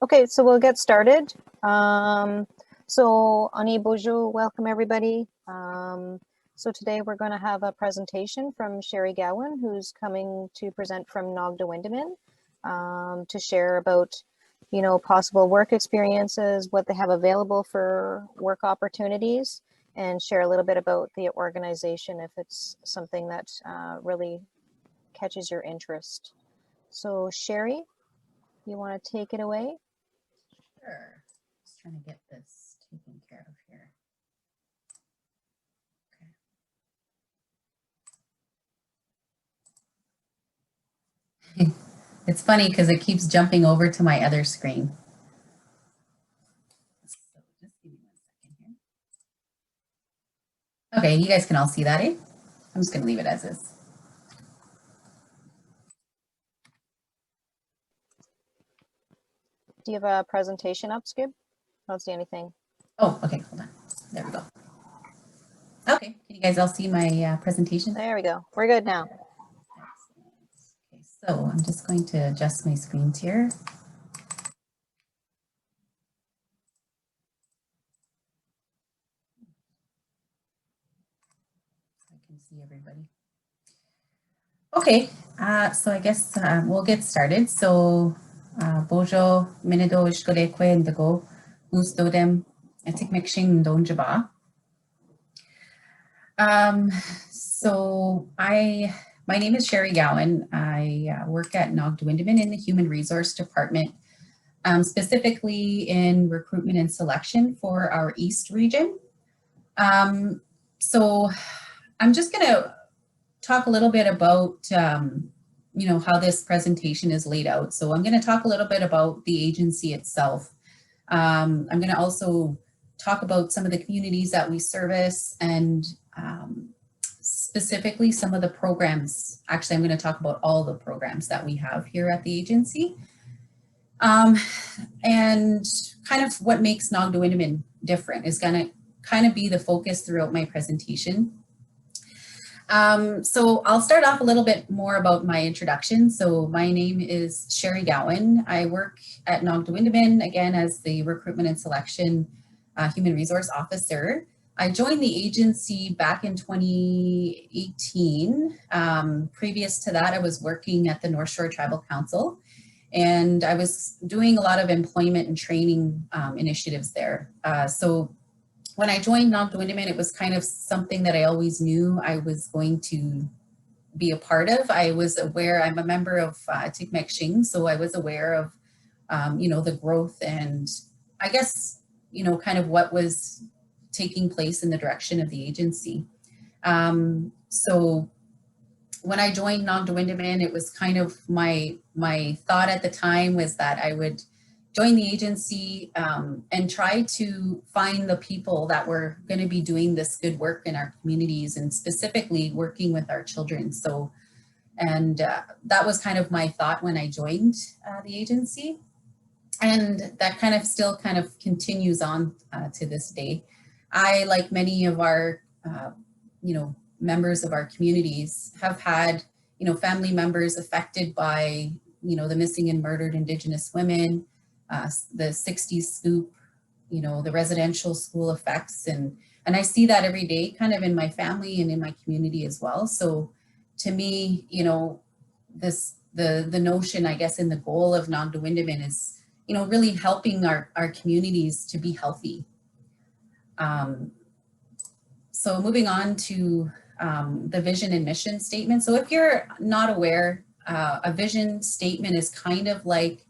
Okay, so we'll get started. So Ani Bojo, welcome everybody. So today we're going to have a presentation from Sheri Gowan, who's coming to present from Nogdawindamin, to share about, you know, possible work experiences, what they have available for work opportunities, and share a little bit about the organization if it's something that really catches your interest. So Sheri, you want to take it away? Sure. Just trying to get this taken care of here. Okay. It's funny because it keeps jumping over to my other screen. So just give me 1 second here. Okay, you guys can all see that, eh? I'm just going to leave it as is. Do you have a presentation up, Skip? I don't see anything. Oh, okay, hold on. There we go. Okay, can you guys all see my presentation? There we go. We're good now. Excellent. Okay, so I'm just going to adjust my screens here. So I can see everybody. Okay, so I guess we'll get started. So Bojo Minedo Ishkole Kwendago Ustodem Etikmekshing Donjaba. So my name is Sheri Gowan. I work at Nogdawindamin in the Human Resource Department, specifically in recruitment and selection for our East region. So I'm just going to talk a little bit about, you know, how this presentation is laid out. So I'm going to talk a little bit about the agency itself. I'm going to also talk about some of the communities that we service and specifically some of the programs. Actually, I'm going to talk about all the programs that we have here at the agency. And kind of what makes Nogdawindamin different is going to kind of be the focus throughout my presentation. So I'll start off a little bit more about my introduction. So my name is Sheri Gowan. I work at Nogdawindamin, again, as the Recruitment and Selection Human Resource Officer. I joined the agency back in 2018. Previous to that, I was working at the North Shore Tribal Council, and I was doing a lot of employment and training initiatives there. So when I joined Nogdawindamin, it was kind of something that I always knew I was going to be a part of. I was aware, I'm a member of Tikmekshing, so I was aware of, you know, the growth and I guess, you know, kind of what was taking place in the direction of the agency. So when I joined Nogdawindamin, it was kind of my thought at the time was that I would join the agency and try to find the people that were going to be doing this good work in our communities and specifically working with our children. So, and that was kind of my thought when I joined the agency. And that kind of still kind of continues on to this day. I, like many of our, you know, members of our communities have had, you know, family members affected by, you know, the missing and murdered Indigenous women, the 60s scoop, you know, the residential school effects. And I see that every day kind of in my family and in my community as well. So to me, you know, the notion, I guess, and the goal of Nogdawindamin is, you know, really helping our communities to be healthy. So moving on to the vision and mission statement. So if you're not aware, a vision statement is kind of like,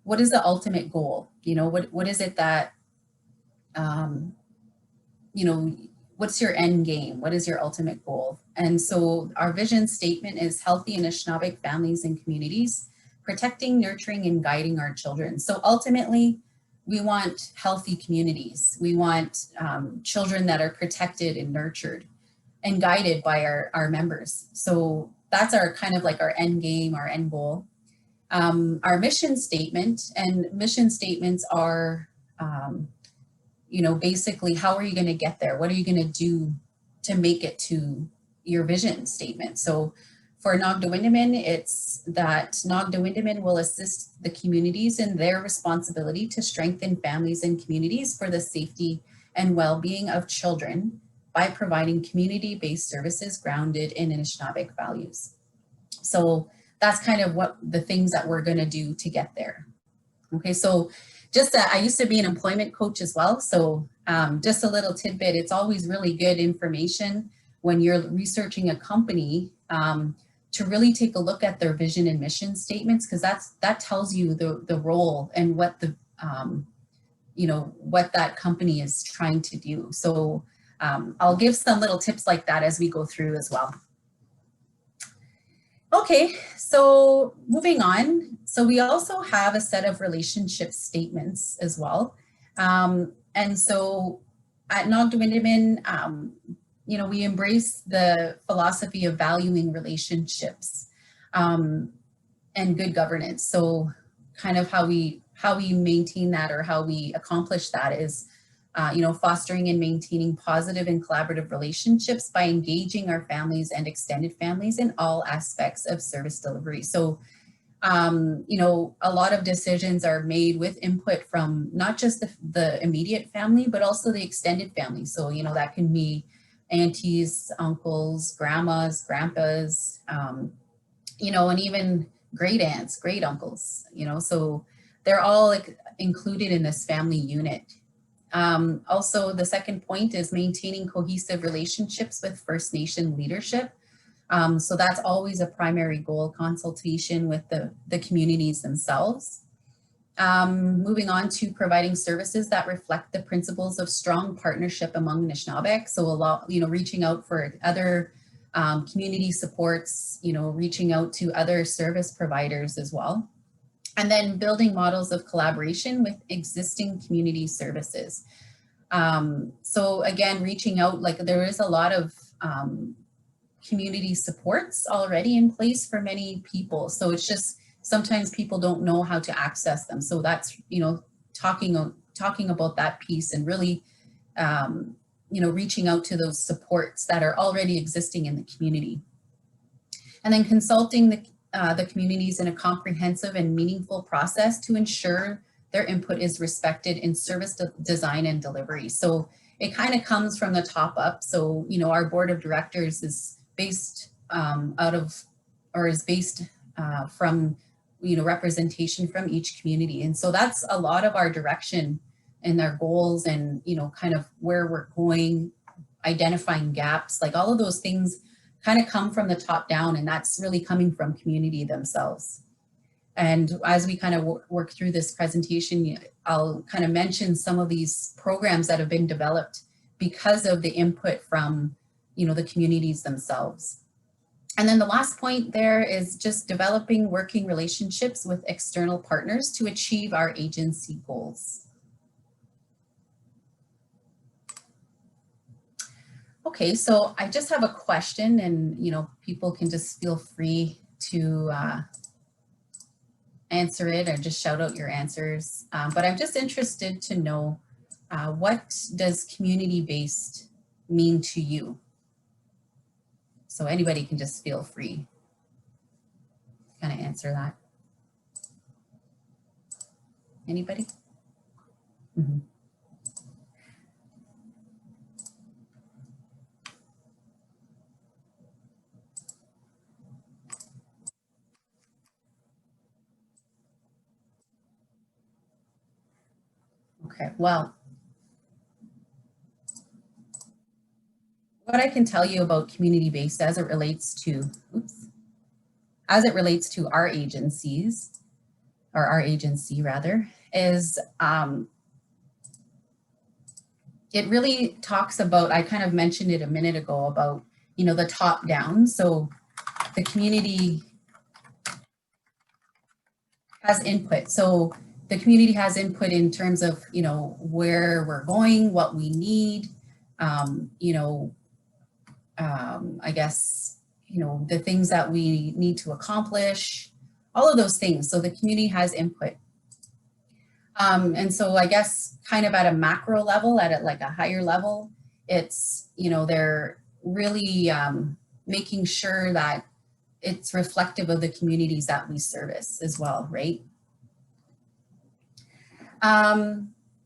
what is the ultimate goal? You know, what is it that, you know, what's your end game? What is your ultimate goal? And so our vision statement is healthy Anishinaabe families and communities, protecting, nurturing, and guiding our children. So ultimately, we want healthy communities. We want children that are protected and nurtured and guided by our members. So that's our kind of like our end game, our end goal. Our mission statement, and mission statements are, you know, basically, how are you going to get there? What are you going to do to make it to your vision statement? So For Nogdawindamin, it's that Nogdawindamin will assist the communities in their responsibility to strengthen families and communities for the safety and well-being of children by providing community-based services grounded in Anishinaabeg values. So that's kind of what the things that we're going to do to get there. Okay, so just I used to be an employment coach as well. So just a little tidbit, it's always really good information when you're researching a company to really take a look at their vision and mission statements, because that tells you the role and what the what that company is trying to do. So I'll give some little tips like that as we go through as well. Okay, so moving on. So we also have a set of relationship statements as well. And so at Nogdawindamin, we embrace the philosophy of valuing relationships and good governance. So kind of how we maintain that, or how we accomplish that, is fostering and maintaining positive and collaborative relationships by engaging our families and extended families in all aspects of service delivery. So, a lot of decisions are made with input from not just the immediate family, but also the extended family. So, that can be aunties, uncles, grandmas, grandpas, and even great aunts, great uncles, so they're all included in this family unit. Also, the second point is maintaining cohesive relationships with First Nation leadership. So that's always a primary goal, consultation with the communities themselves. Moving on to providing services that reflect the principles of strong partnership among Anishinaabeg. So reaching out for other community supports, reaching out to other service providers as well. And then building models of collaboration with existing community services. So again, reaching out, there is a lot of community supports already in place for many people. So it's just, sometimes people don't know how to access them. So that's, talking about that piece, and really, reaching out to those supports that are already existing in the community. And then consulting the communities in a comprehensive and meaningful process to ensure their input is respected in service design and delivery. So it kind of comes from the top up. So, our board of directors is based from, representation from each community. And so that's a lot of our direction and our goals, and, kind of where we're going, identifying gaps, all of those things kind of come from the top down, and that's really coming from community themselves. And as we kind of work through this presentation, I'll kind of mention some of these programs that have been developed because of the input from, the communities themselves. And then the last point there is just developing working relationships with external partners to achieve our agency goals. Okay, so I just have a question, and people can just feel free to answer it or just shout out your answers. But I'm just interested to know, what does community-based mean to you? So anybody can just feel free to kind of answer that. Anybody? Mm-hmm. Okay, well, what I can tell you about community-based as it relates to, our agencies, or our agency rather, is it really talks about, I kind of mentioned it a minute ago about, the top down. So the community has input. So the community has input in terms of, where we're going, what we need, I guess, the things that we need to accomplish, all of those things. So the community has input. And so I guess kind of at a macro level, at a higher level, it's, they're really making sure that, it's reflective of the communities that we service as well, right?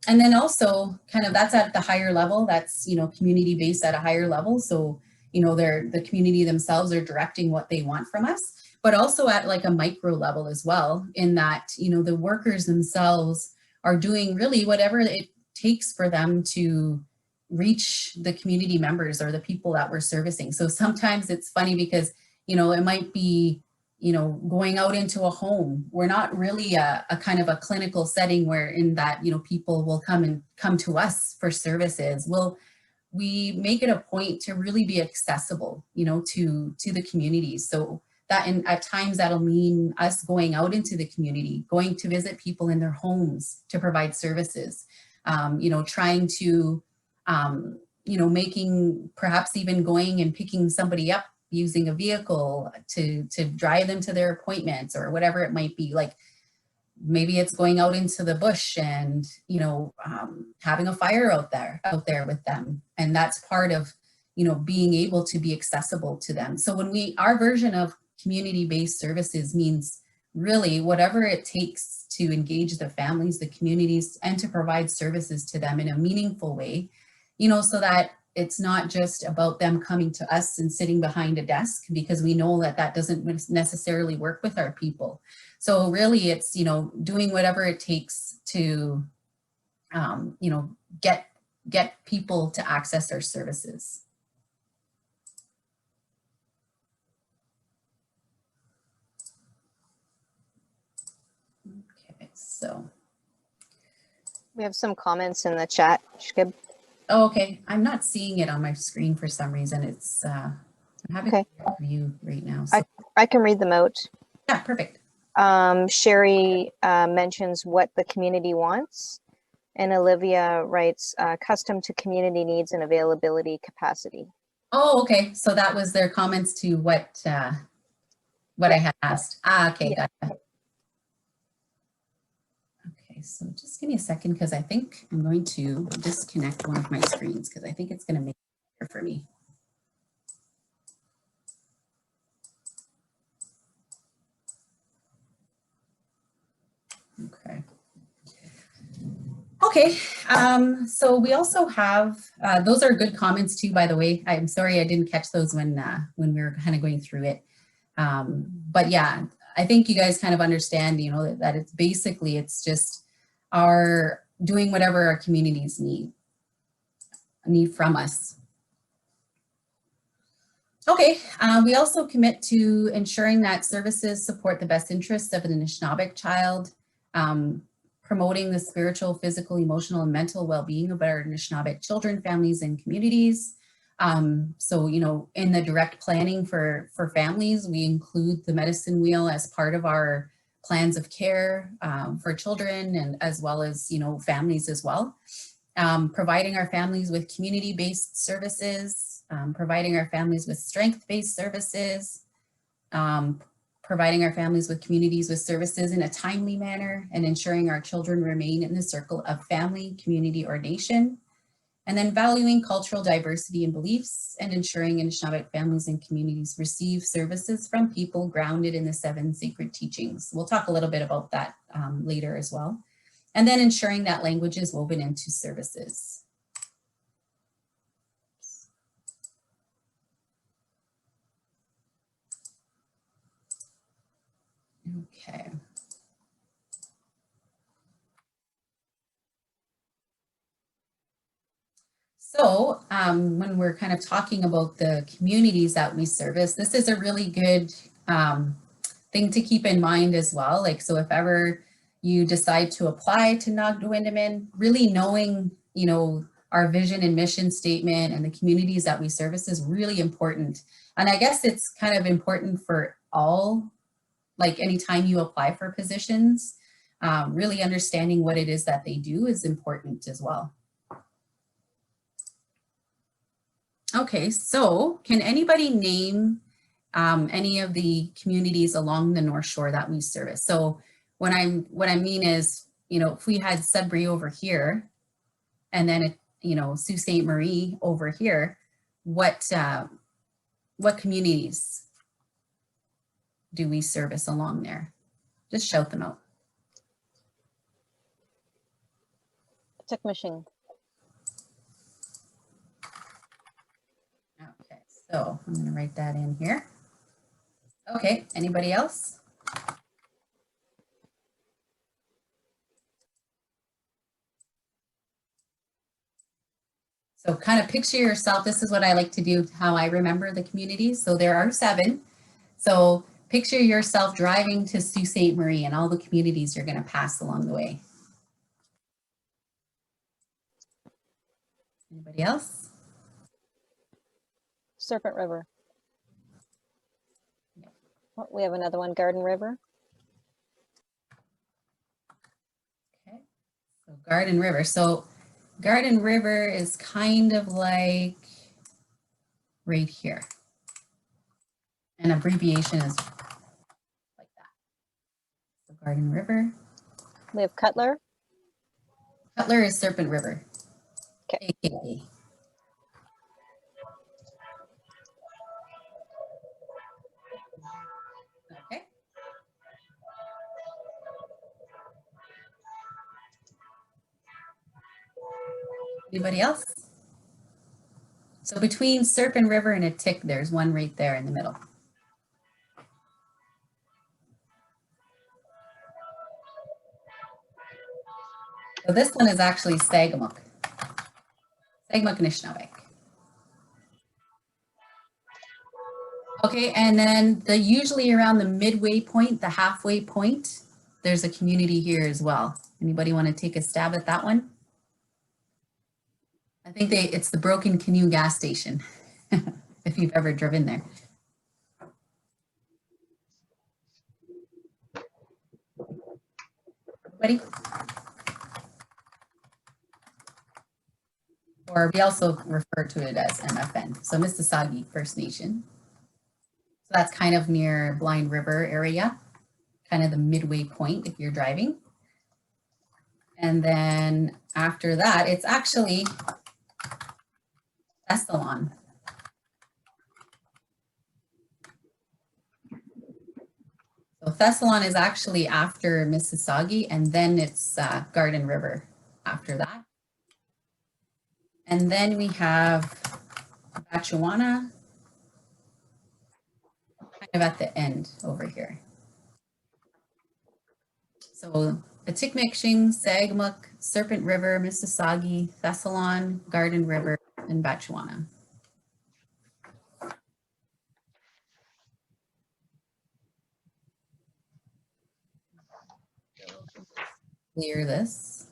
And then also kind of that's at the higher level, that's, you know, community-based at a higher level. So, you know, the community themselves are directing what they want from us, but also at like a micro level as well, in that, you know, the workers themselves are doing really whatever it takes for them to reach the community members or the people that we're servicing. So sometimes it's funny because, you know, it might be, you know, going out into a home. We're not really a kind of a clinical setting where in that, you know, people will come to us for services. We make it a point to really be accessible, you know, to the communities. So that, and at times that'll mean us going out into the community, going to visit people in their homes to provide services, you know, trying to, you know, making, perhaps even going and picking somebody up using a vehicle to drive them to their appointments or whatever it might be. Like maybe it's going out into the bush and, you know, having a fire out there with them. And that's part of, you know, being able to be accessible to them. So when our version of community-based services means really whatever it takes to engage the families, the communities, and to provide services to them in a meaningful way, you know, so that it's not just about them coming to us and sitting behind a desk, because we know that that doesn't necessarily work with our people. So really it's, you know, doing whatever it takes to, you know, get people to access our services. Okay, so. We have some comments in the chat. Shkib. Oh, okay. I'm not seeing it on my screen for some reason. It's, I'm having a view right now. So. I can read them out. Yeah, perfect. Sheri mentions what the community wants. And Olivia writes, custom to community needs and availability capacity. Oh, okay. So that was their comments to what I had asked. Okay, yeah. Gotcha. Okay, so just give me a second, because I think I'm going to disconnect one of my screens because I think it's going to make it better for me. Okay. Okay, so we also have, those are good comments too, by the way. I'm sorry I didn't catch those when we were kind of going through it. But yeah, I think you guys kind of understand, you know, that it's basically, it's just our doing whatever our communities need from us. Okay, we also commit to ensuring that services support the best interests of an Anishinaabe child, promoting the spiritual, physical, emotional, and mental well-being of our Anishinaabe children, families, and communities. So, you know, in the direct planning for families, we include the medicine wheel as part of our plans of care for children, and as well as, you know, families as well. Providing our families with community-based services, providing our families with strength-based services, providing our families with communities with services in a timely manner, and ensuring our children remain in the circle of family, community, or nation. And then valuing cultural diversity and beliefs, and ensuring Anishinaabe families and communities receive services from people grounded in the 7 sacred teachings. We'll talk a little bit about that later as well. And then ensuring that language is woven into services. Okay. So when we're kind of talking about the communities that we service, this is a really good thing to keep in mind as well. Like, so if ever you decide to apply to Nogdawindamin, really knowing, you know, our vision and mission statement and the communities that we service is really important. And I guess it's kind of important for all, like anytime you apply for positions, really understanding what it is that they do is important as well. Okay, so can anybody name any of the communities along the North Shore that we service? So what I mean is, you know, if we had Sudbury over here, and then you know, Sault Ste. Marie over here, what communities? do we service along there? Just shout them out. Tikmishing. Okay, so I'm going to write that in here. Okay, anybody else? So kind of picture yourself. This is what I like to do, how I remember the communities. So there are 7. So picture yourself driving to Sault Ste. Marie and all the communities you're going to pass along the way. Anybody else? Serpent River. Oh, we have another one, Garden River. Okay, so Garden River. So Garden River is kind of like right here. An abbreviation is like that. So Garden River. We have Cutler. Cutler is Serpent River. Okay. AKA. Okay. Anybody else? So between Serpent River and a Tek, there's one right there in the middle. So this one is actually Sagamok. Sagamok Anishinaabe. Okay, and then usually around the midway point, the halfway point, there's a community here as well. Anybody want to take a stab at that one? I think it's the Broken Canoe gas station, if you've ever driven there. Anybody? Or we also refer to it as MFN, so Mississauga First Nation. So that's kind of near Blind River area, kind of the midway point if you're driving. And then after that, it's actually Thessalon. So Thessalon is actually after Mississauga, and then it's Garden River after that. And then we have Batchewana, kind of at the end over here. So Atikmekshing, Sagamok, Serpent River, Mississauga, Thessalon, Garden River, and Batchewana. Clear this.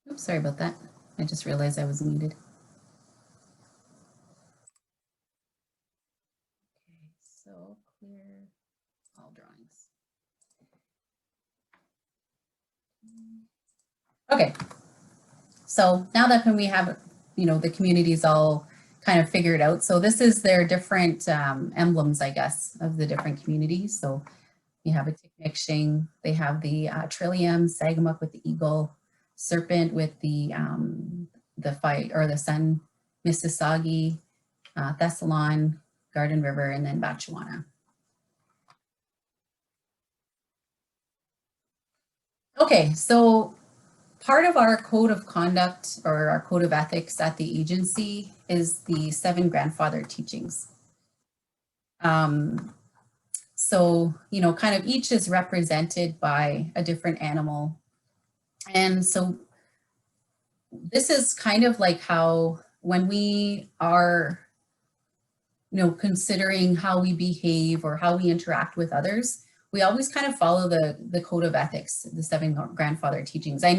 Oops, sorry about that. I just realized I was muted. Okay, so clear all drawings. Okay, so now that when we have, the communities all kind of figured out, so this is their different emblems, I guess, of the different communities. So you have a Tikmikshing, they have the Trillium, Sagamok with the eagle, Serpent with the fight or the sun, Mississauga, Thessalon, Garden River, and then Batchewana. Okay, so part of our code of conduct or our code of ethics at the agency is the 7 grandfather teachings. So, kind of each is represented by a different animal. And so this is kind of like how when we are, considering how we behave or how we interact with others, we always kind of follow the code of ethics, the 7 grandfather teachings. I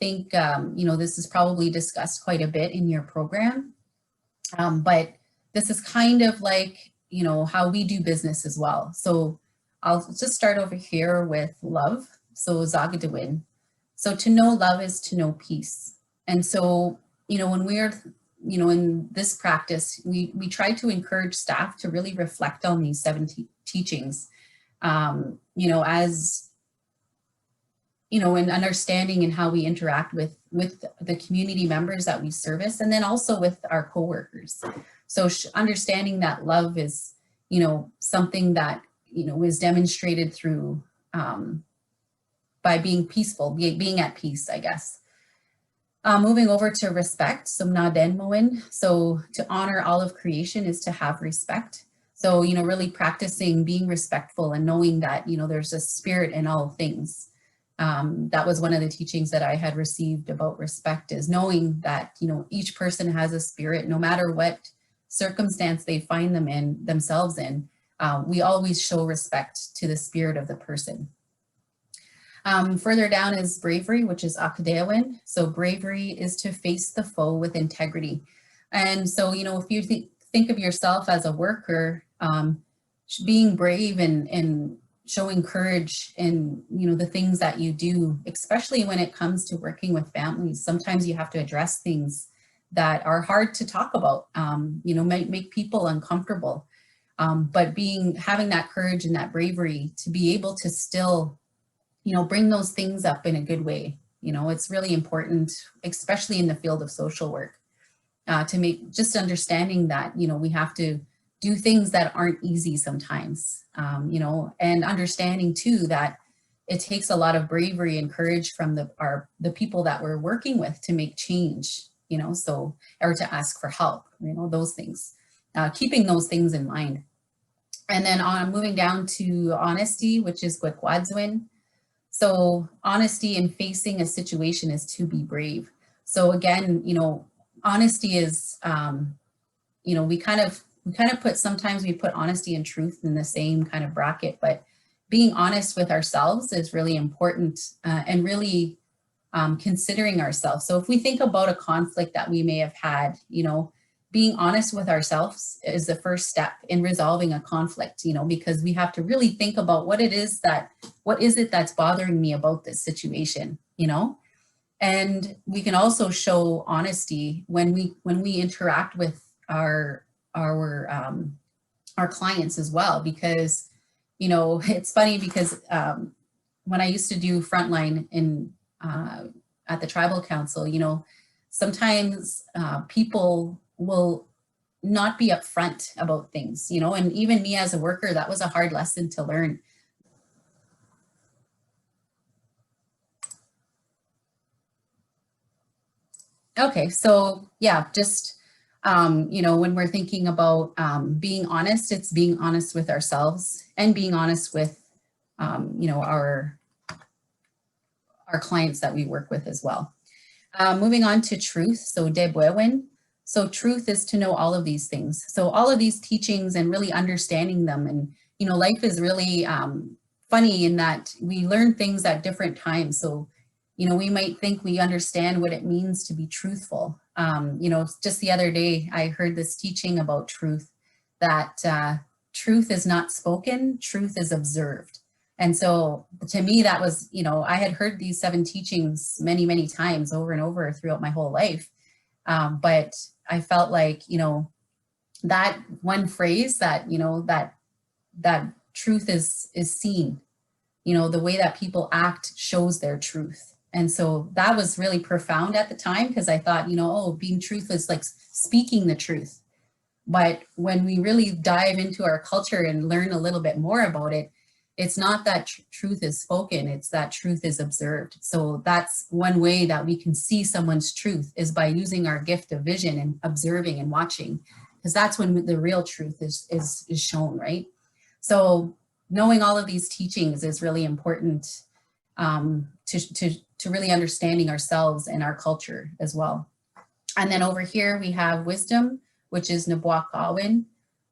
think, this is probably discussed quite a bit in your program, but this is kind of like, how we do business as well. So I'll just start over here with love. So Zagadawin. So to know love is to know peace. And so, when we're in this practice, we try to encourage staff to really reflect on these 7 teachings, as, in understanding and how we interact with the community members that we service, and then also with our coworkers. So understanding that love is, something that, is demonstrated through, by being peaceful, being at peace, I guess. Moving over to respect, so Nakiiwin. So to honor all of creation is to have respect. So, really practicing being respectful and knowing that, there's a spirit in all things. That was one of the teachings that I had received about respect, is knowing that, each person has a spirit, no matter what circumstance they find themselves in. We always show respect to the spirit of the person. Further down is bravery, which is Nogdawindamin. So bravery is to face the foe with integrity. And so, if you think of yourself as a worker, being brave and showing courage in, the things that you do, especially when it comes to working with families, sometimes you have to address things that are hard to talk about, might make people uncomfortable. But having that courage and that bravery to be able to still, bring those things up in a good way. It's really important, especially in the field of social work, to make just understanding that, we have to do things that aren't easy sometimes, and understanding too that it takes a lot of bravery and courage from the people that we're working with to make change, or to ask for help, those things, keeping those things in mind. And then moving down to honesty, which is Gwikwadzwin. So honesty in facing a situation is to be brave. So again, honesty is, we kind of sometimes we put honesty and truth in the same kind of bracket, but being honest with ourselves is really important, and really considering ourselves. So if we think about a conflict that we may have had, being honest with ourselves is the first step in resolving a conflict, because we have to really think about what is it that's bothering me about this situation, and we can also show honesty when we interact with our clients as well, because, it's funny because when I used to do frontline at the tribal council, sometimes people will not be upfront about things, and even me as a worker, that was a hard lesson to learn. Okay, so yeah, just, when we're thinking about being honest, it's being honest with ourselves and being honest with, our clients that we work with as well. Moving on to truth, so Debwewin. So truth is to know all of these things. So all of these teachings and really understanding them. And, life is really funny in that we learn things at different times. So, we might think we understand what it means to be truthful. Just the other day, I heard this teaching about truth, that truth is not spoken, truth is observed. And so to me, that was, I had heard these 7 teachings many, many times over and over throughout my whole life. But I felt like, that one phrase that, that truth is seen, the way that people act shows their truth. And so that was really profound at the time, because I thought, being truthful is like speaking the truth. But when we really dive into our culture and learn a little bit more about it, it's not that truth is spoken, it's that truth is observed. So that's one way that we can see someone's truth, is by using our gift of vision and observing and watching, because that's when the real truth is shown, right? So knowing all of these teachings is really important, to really understanding ourselves and our culture as well. And then over here we have wisdom, which is Nabwakawin.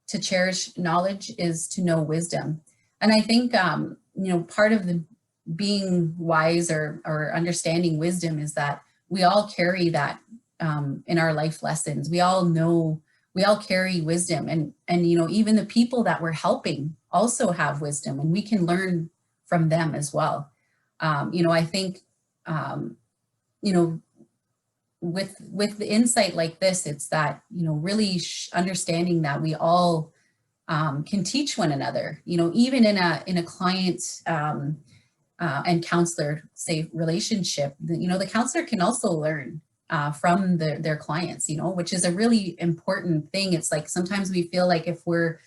To cherish knowledge is to know wisdom. And I think, part of the being wise or understanding wisdom is that we all carry that in our life lessons. We all carry wisdom, and even the people that we're helping also have wisdom, and we can learn from them as well. I think, with the insight like this, it's that, you know, really understanding that we all can teach one another, you know, even in a client and counselor, say, relationship, you know, the counselor can also learn from their clients, you know, which is a really important thing. It's like sometimes we feel like if we're,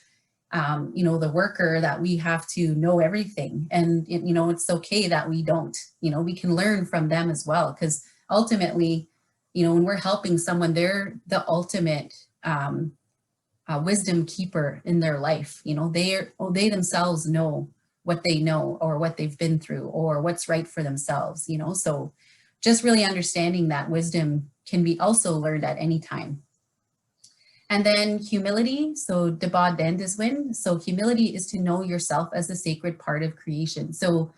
you know, the worker, that we have to know everything. And, you know, it's okay that we don't, you know, we can learn from them as well. Because ultimately, you know, when we're helping someone, they're the ultimate wisdom keeper in their life. You know, they themselves know what they know or what they've been through or what's right for themselves, you know. So just really understanding that wisdom can be also learned at any time. And then humility, so debod dendiswin. So humility is to know yourself as a sacred part of creation. So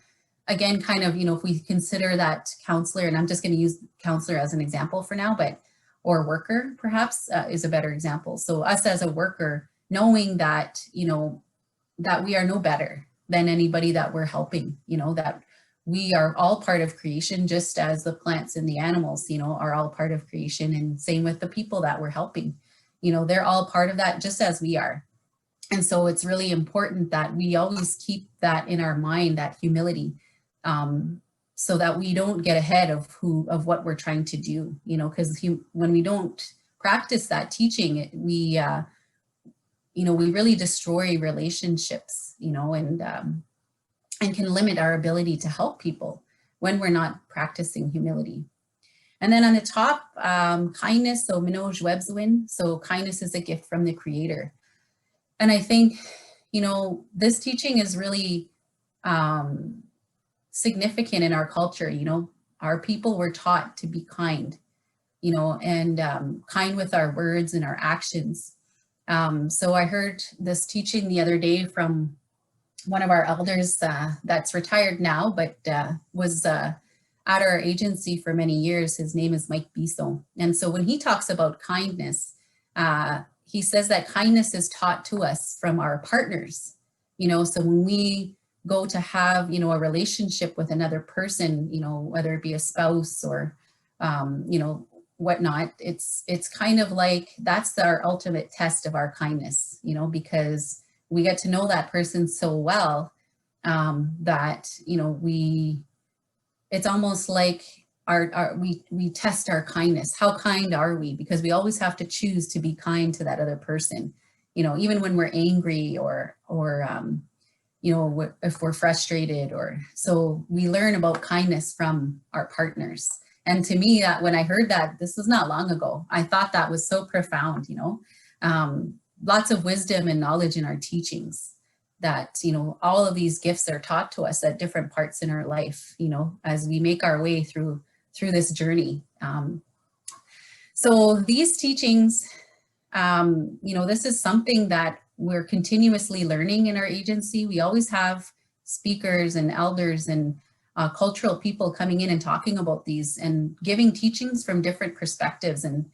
again, kind of, you know, if we consider that counselor, and I'm just going to use counselor as an example for now, but, or worker perhaps is a better example. So us as a worker, knowing that, you know, that we are no better than anybody that we're helping, you know, that we are all part of creation, just as the plants and the animals, you know, are all part of creation. And same with the people that we're helping, you know, they're all part of that just as we are. And so it's really important that we always keep that in our mind, that humility, so that we don't get ahead of what we're trying to do, you know, because when we don't practice that teaching, we, you know, we really destroy relationships, you know, and can limit our ability to help people when we're not practicing humility. And then on the top, kindness, so Minoj Webswin, so kindness is a gift from the Creator. And I think, you know, this teaching is really significant in our culture. You know, our people were taught to be kind, you know, and kind with our words and our actions. So I heard this teaching the other day from one of our elders that's retired now, but was at our agency for many years. His name is Mike Biso. And so when he talks about kindness, he says that kindness is taught to us from our partners, you know, so when we go to have, you know, a relationship with another person, you know, whether it be a spouse or, you know, whatnot, it's kind of like, that's our ultimate test of our kindness, you know, because we get to know that person so well that, you know, it's almost like we test our kindness. How kind are we? Because we always have to choose to be kind to that other person, you know, even when we're angry or you know, if we're frustrated, or so we learn about kindness from our partners. And to me, that when I heard that, this was not long ago, I thought that was so profound, you know, lots of wisdom and knowledge in our teachings, that, you know, all of these gifts are taught to us at different parts in our life, you know, as we make our way through this journey. So these teachings, you know, this is something that we're continuously learning in our agency. We always have speakers and elders and cultural people coming in and talking about these and giving teachings from different perspectives. And,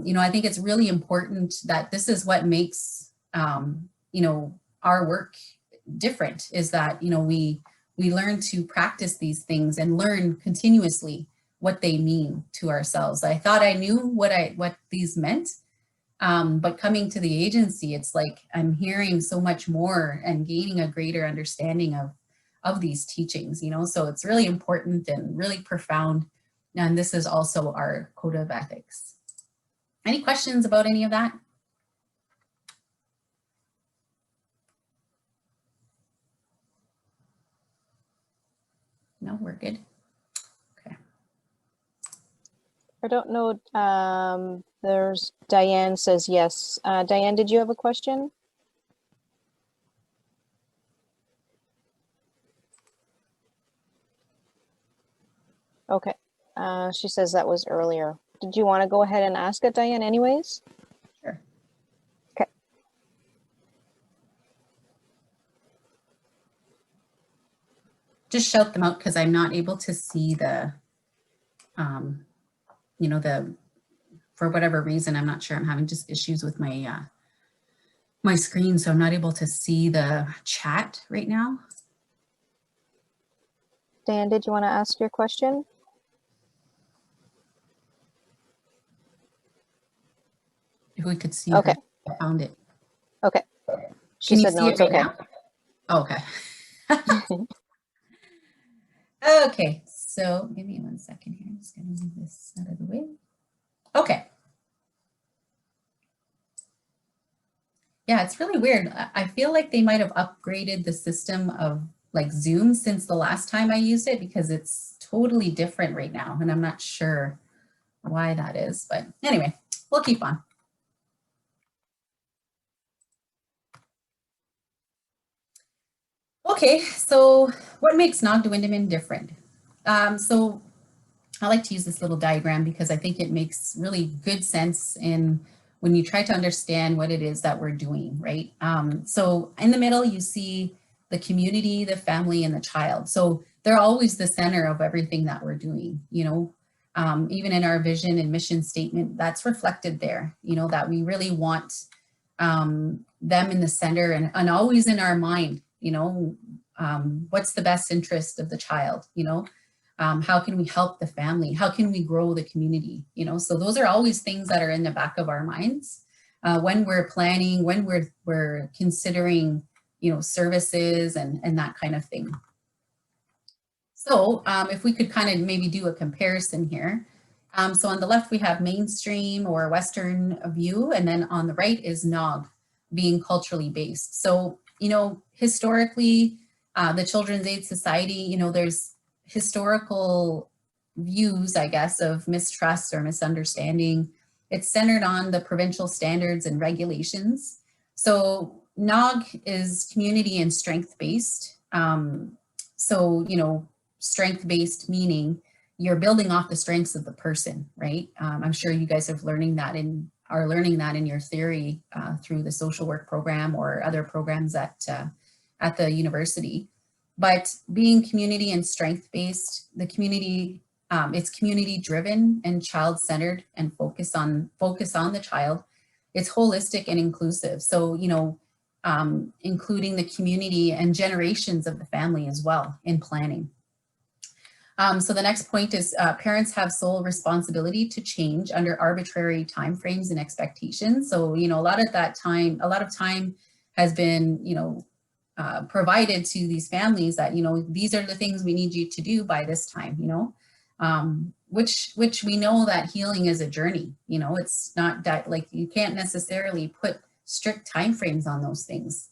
you know, I think it's really important that this is what makes, you know, our work different, is that, you know, we learn to practice these things and learn continuously what they mean to ourselves. I thought I knew what these meant, but coming to the agency, it's like I'm hearing so much more and gaining a greater understanding of these teachings, you know, so it's really important and really profound. And this is also our code of ethics. Any questions about any of that? No, we're good. Okay. I don't know. There's Diane says yes. Diane, did you have a question? Okay. She says that was earlier. Did you want to go ahead and ask it, Diane, anyways? Sure. Okay. Just shout them out because I'm not able to see the, you know, for whatever reason, I'm not sure, I'm having just issues with my my screen, so I'm not able to see the chat right now. Dan, did you want to ask your question? If we could see Okay. if I found it. Okay. She Can you said no, see it's it right okay. now? Oh, okay. Okay, so give me 1 second here. I'm just gonna move this out of the way. Okay. Yeah, it's really weird. I feel like they might have upgraded the system of like Zoom since the last time I used it, because it's totally different right now, and I'm not sure why that is, but anyway, we'll keep on. Okay, so what makes Nogdawindamin different? So I like to use this little diagram because I think it makes really good sense in when you try to understand what it is that we're doing, right? So in the middle, you see the community, the family, and the child. So they're always the center of everything that we're doing, you know. Even in our vision and mission statement, that's reflected there, you know, that we really want them in the center and always in our mind, you know, what's the best interest of the child, you know. How can we help the family? How can we grow the community? You know, so those are always things that are in the back of our minds when we're planning, when we're considering, you know, services and that kind of thing. So if we could kind of maybe do a comparison here. So on the left, we have mainstream or Western view, and then on the right is Nog, being culturally based. So, you know, historically, the Children's Aid Society, you know, there's historical views, I guess, of mistrust or misunderstanding. It's centered on the provincial standards and regulations. So NOG is community and strength-based. So, you know, strength-based meaning you're building off the strengths of the person, right? I'm sure you guys are learning that in your theory through the social work program or other programs at the university. But being community and strength-based, the community, it's community-driven and child-centered and focus on the child. It's holistic and inclusive. So, you know, including the community and generations of the family as well in planning. So the next point is parents have sole responsibility to change under arbitrary timeframes and expectations. So, you know, a lot of time has been, you know, provided to these families that, you know, these are the things we need you to do by this time, you know, which we know that healing is a journey, you know, it's not that like you can't necessarily put strict timeframes on those things.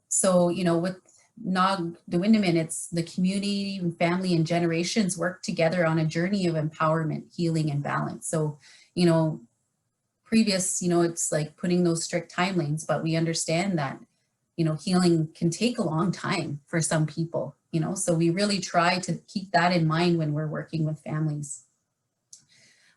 So, you know, with Nogdawindamin, it's the community, family, and generations work together on a journey of empowerment, healing, and balance. So, you know, previous, you know, it's like putting those strict timelines, but we understand that, you know, healing can take a long time for some people, you know, so we really try to keep that in mind when we're working with families.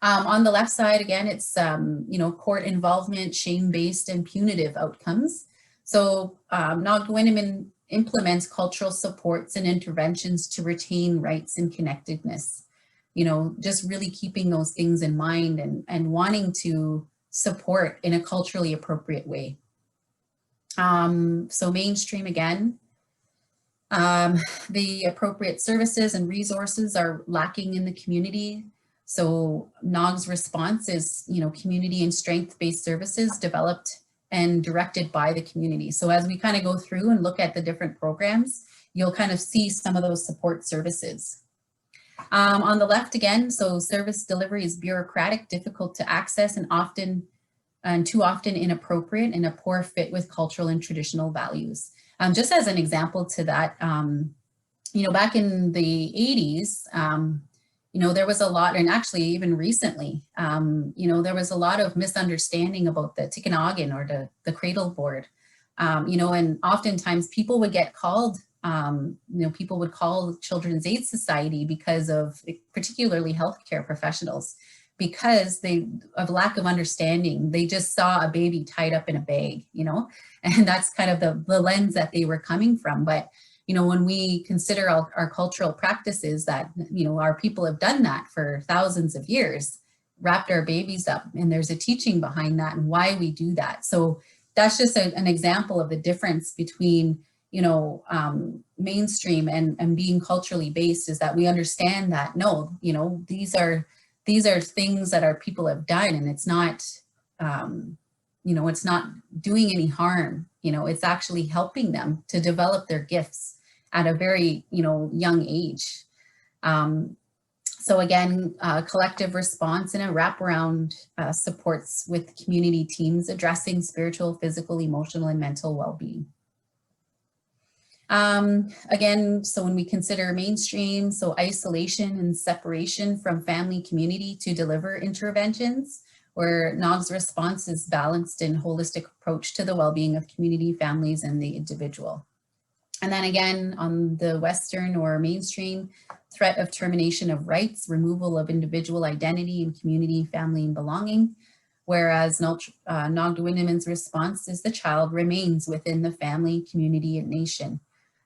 On the left side, again, it's, you know, court involvement, shame-based, and punitive outcomes. So Nogdawindamin implements cultural supports and interventions to retain rights and connectedness. You know, just really keeping those things in mind and wanting to support in a culturally appropriate way. So mainstream again, the appropriate services and resources are lacking in the community. So NOG's response is, you know, community and strength-based services developed and directed by the community. So as we kind of go through and look at the different programs, you'll kind of see some of those support services. On the left again, so service delivery is bureaucratic, difficult to access, and too often inappropriate and a poor fit with cultural and traditional values. Just as an example to that, you know, back in the 80s, you know, there was a lot, and actually even recently, you know, there was a lot of misunderstanding about the Tikanagan or the cradle board, you know, and oftentimes people would get called, you know, people would call Children's Aid Society because of particularly healthcare professionals, because of lack of understanding. They just saw a baby tied up in a bag, you know, and that's kind of the lens that they were coming from. But you know, when we consider our cultural practices that, you know, our people have done that for thousands of years, wrapped our babies up, and there's a teaching behind that and why we do that. So that's just an example of the difference between, you know, mainstream and being culturally based, is that we understand that, no, you know, these are things that our people have done, and it's not you know, it's not doing any harm. You know, it's actually helping them to develop their gifts at a very, you know, young age. So again, collective response and a wraparound supports with community teams addressing spiritual, physical, emotional, and mental well-being. Again, so when we consider mainstream, so isolation and separation from family community to deliver interventions, where NOG's response is balanced and holistic approach to the well-being of community, families, and the individual. And then again, on the Western or mainstream, threat of termination of rights, removal of individual identity and community, family, and belonging. Whereas Nogdawindamin's response is the child remains within the family, community, and nation,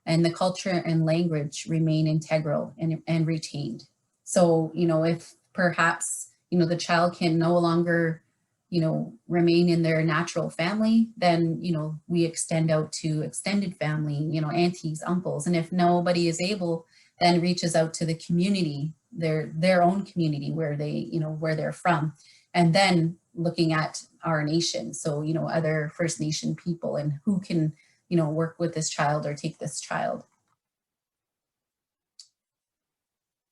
and the culture and language remain integral and retained. So, you know, if perhaps, you know, the child can no longer, you know, remain in their natural family, then, you know, we extend out to extended family, you know, aunties, uncles. And if nobody is able, then reaches out to the community, their own community where they, you know, where they're from. And then looking at our nation. So, you know, other First Nation people and who can, you know, work with this child or take this child.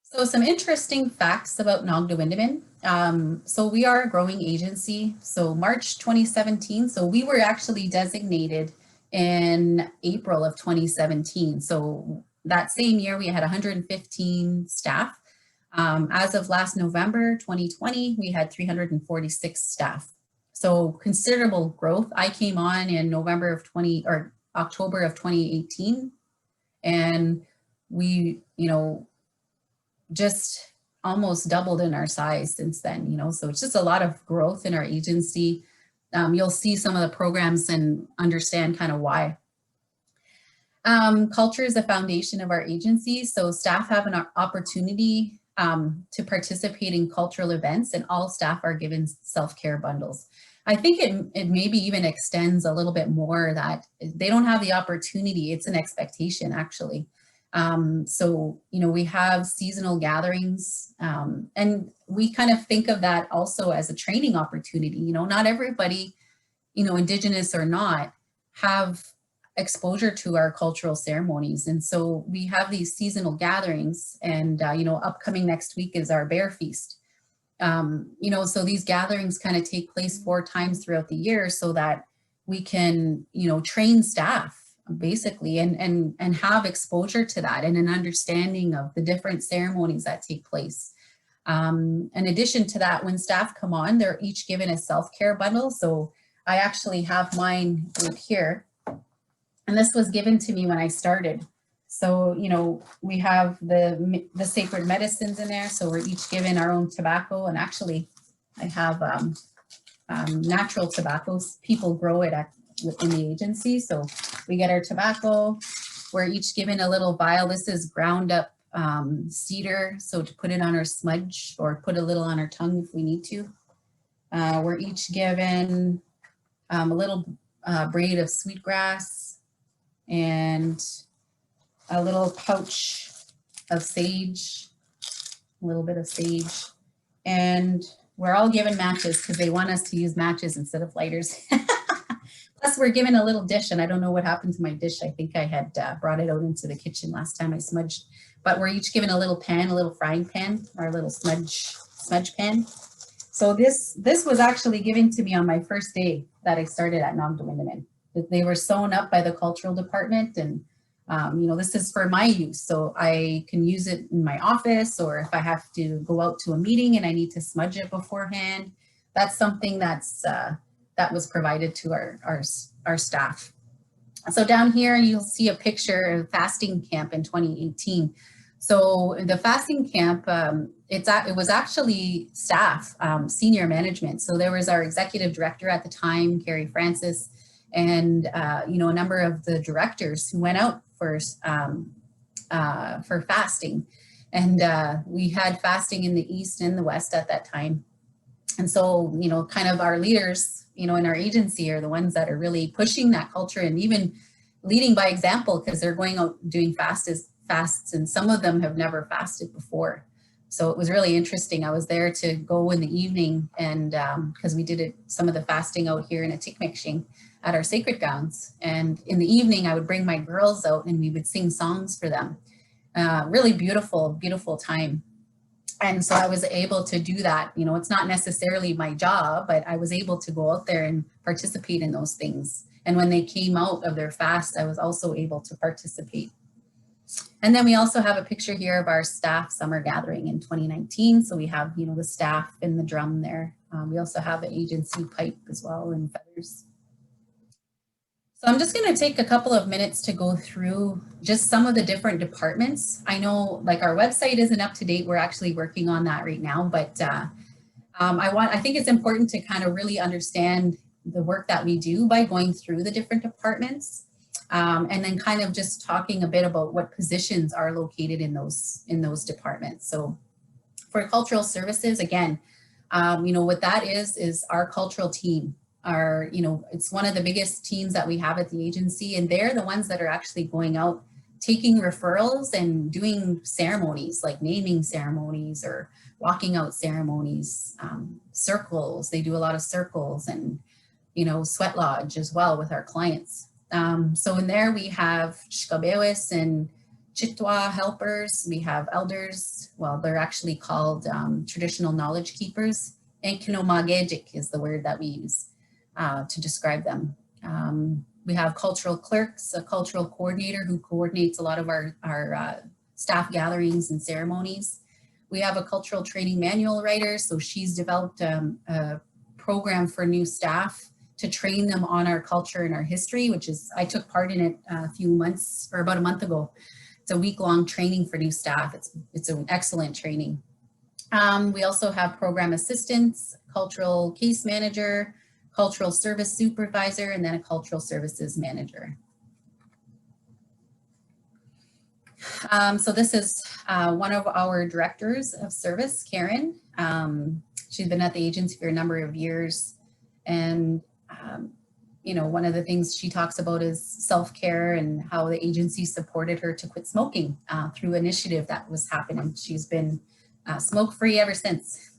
So some interesting facts about Nogdawindamin. So we are a growing agency. So March 2017, so we were actually designated in April of 2017. So that same year we had 115 staff. As of last November 2020, we had 346 staff. So considerable growth. I came on in October of 2018, and we, you know, just almost doubled in our size since then, you know, so it's just a lot of growth in our agency. You'll see some of the programs and understand kind of why. Culture is the foundation of our agency. So staff have an opportunity to participate in cultural events, and all staff are given self-care bundles. I think it maybe even extends a little bit more that they don't have the opportunity. It's an expectation, actually. So, you know, we have seasonal gatherings, and we kind of think of that also as a training opportunity. You know, not everybody, you know, Indigenous or not, have exposure to our cultural ceremonies. And so we have these seasonal gatherings, and, you know, upcoming next week is our Bear Feast. You know, so these gatherings kind of take place 4 times throughout the year so that we can, you know, train staff basically and have exposure to that and an understanding of the different ceremonies that take place. In addition to that, when staff come on, they're each given a self-care bundle. So I actually have mine right here, and this was given to me when I started. So, you know, we have the sacred medicines in there. So we're each given our own tobacco, and actually I have natural tobaccos. People grow it within the agency. So we get our tobacco. We're each given a little vial. This is ground up cedar. So to put it on our smudge or put a little on our tongue if we need to. We're each given a little braid of sweetgrass and a little pouch of sage, a little bit of sage. And we're all given matches because they want us to use matches instead of lighters. Plus we're given a little dish, and I don't know what happened to my dish. I think I had brought it out into the kitchen last time I smudged, but we're each given a little pan, a little frying pan, or a little smudge pan. So this was actually given to me on my first day that I started at Nogdawindamin. They were sewn up by the cultural department, and you know, this is for my use. So I can use it in my office, or if I have to go out to a meeting and I need to smudge it beforehand, that's something that's that was provided to our staff. So down here, you'll see a picture of fasting camp in 2018. So the fasting camp, it was actually staff, senior management. So there was our executive director at the time, Carrie Francis, and you know, a number of the directors who went out for fasting. And we had fasting in the East and the West at that time. And so, you know, kind of our leaders, you know, in our agency are the ones that are really pushing that culture and even leading by example, because they're going out doing fasts, and some of them have never fasted before. So it was really interesting. I was there to go in the evening, and because we did some of the fasting out here in a Tikmekshing at our sacred grounds. And in the evening, I would bring my girls out and we would sing songs for them. Really beautiful, beautiful time. And so I was able to do that. You know, it's not necessarily my job, but I was able to go out there and participate in those things. And when they came out of their fast, I was also able to participate. And then we also have a picture here of our staff summer gathering in 2019. So we have, you know, the staff and the drum there. We also have an agency pipe as well and feathers. So I'm just going to take a couple of minutes to go through just some of the different departments. I know like our website isn't up to date. We're actually working on that right now, but I think it's important to kind of really understand the work that we do by going through the different departments. And then kind of just talking a bit about what positions are located in those departments. So for cultural services, again, you know, what that is our cultural team. You know, it's one of the biggest teams that we have at the agency, and they're the ones that are actually going out, taking referrals and doing ceremonies like naming ceremonies or walking out ceremonies, circles. They do a lot of circles and, you know, sweat lodge as well with our clients. So in there we have Shkabewis and Chitwa helpers. We have elders. Well, they're actually called traditional knowledge keepers. And Kinomagejik is the word that we use to describe them. We have cultural clerks, a cultural coordinator who coordinates a lot of our staff gatherings and ceremonies. We have a cultural training manual writer. So she's developed a program for new staff to train them on our culture and our history, which is, I took part in it a few months or about a month ago. It's a week-long training for new staff. It's an excellent training. We also have program assistants, cultural case manager, cultural service supervisor, and then a cultural services manager. So this is one of our directors of service, Karen. She's been at the agency for a number of years, and you know, one of the things she talks about is self-care and how the agency supported her to quit smoking through initiative that was happening. She's been smoke-free ever since.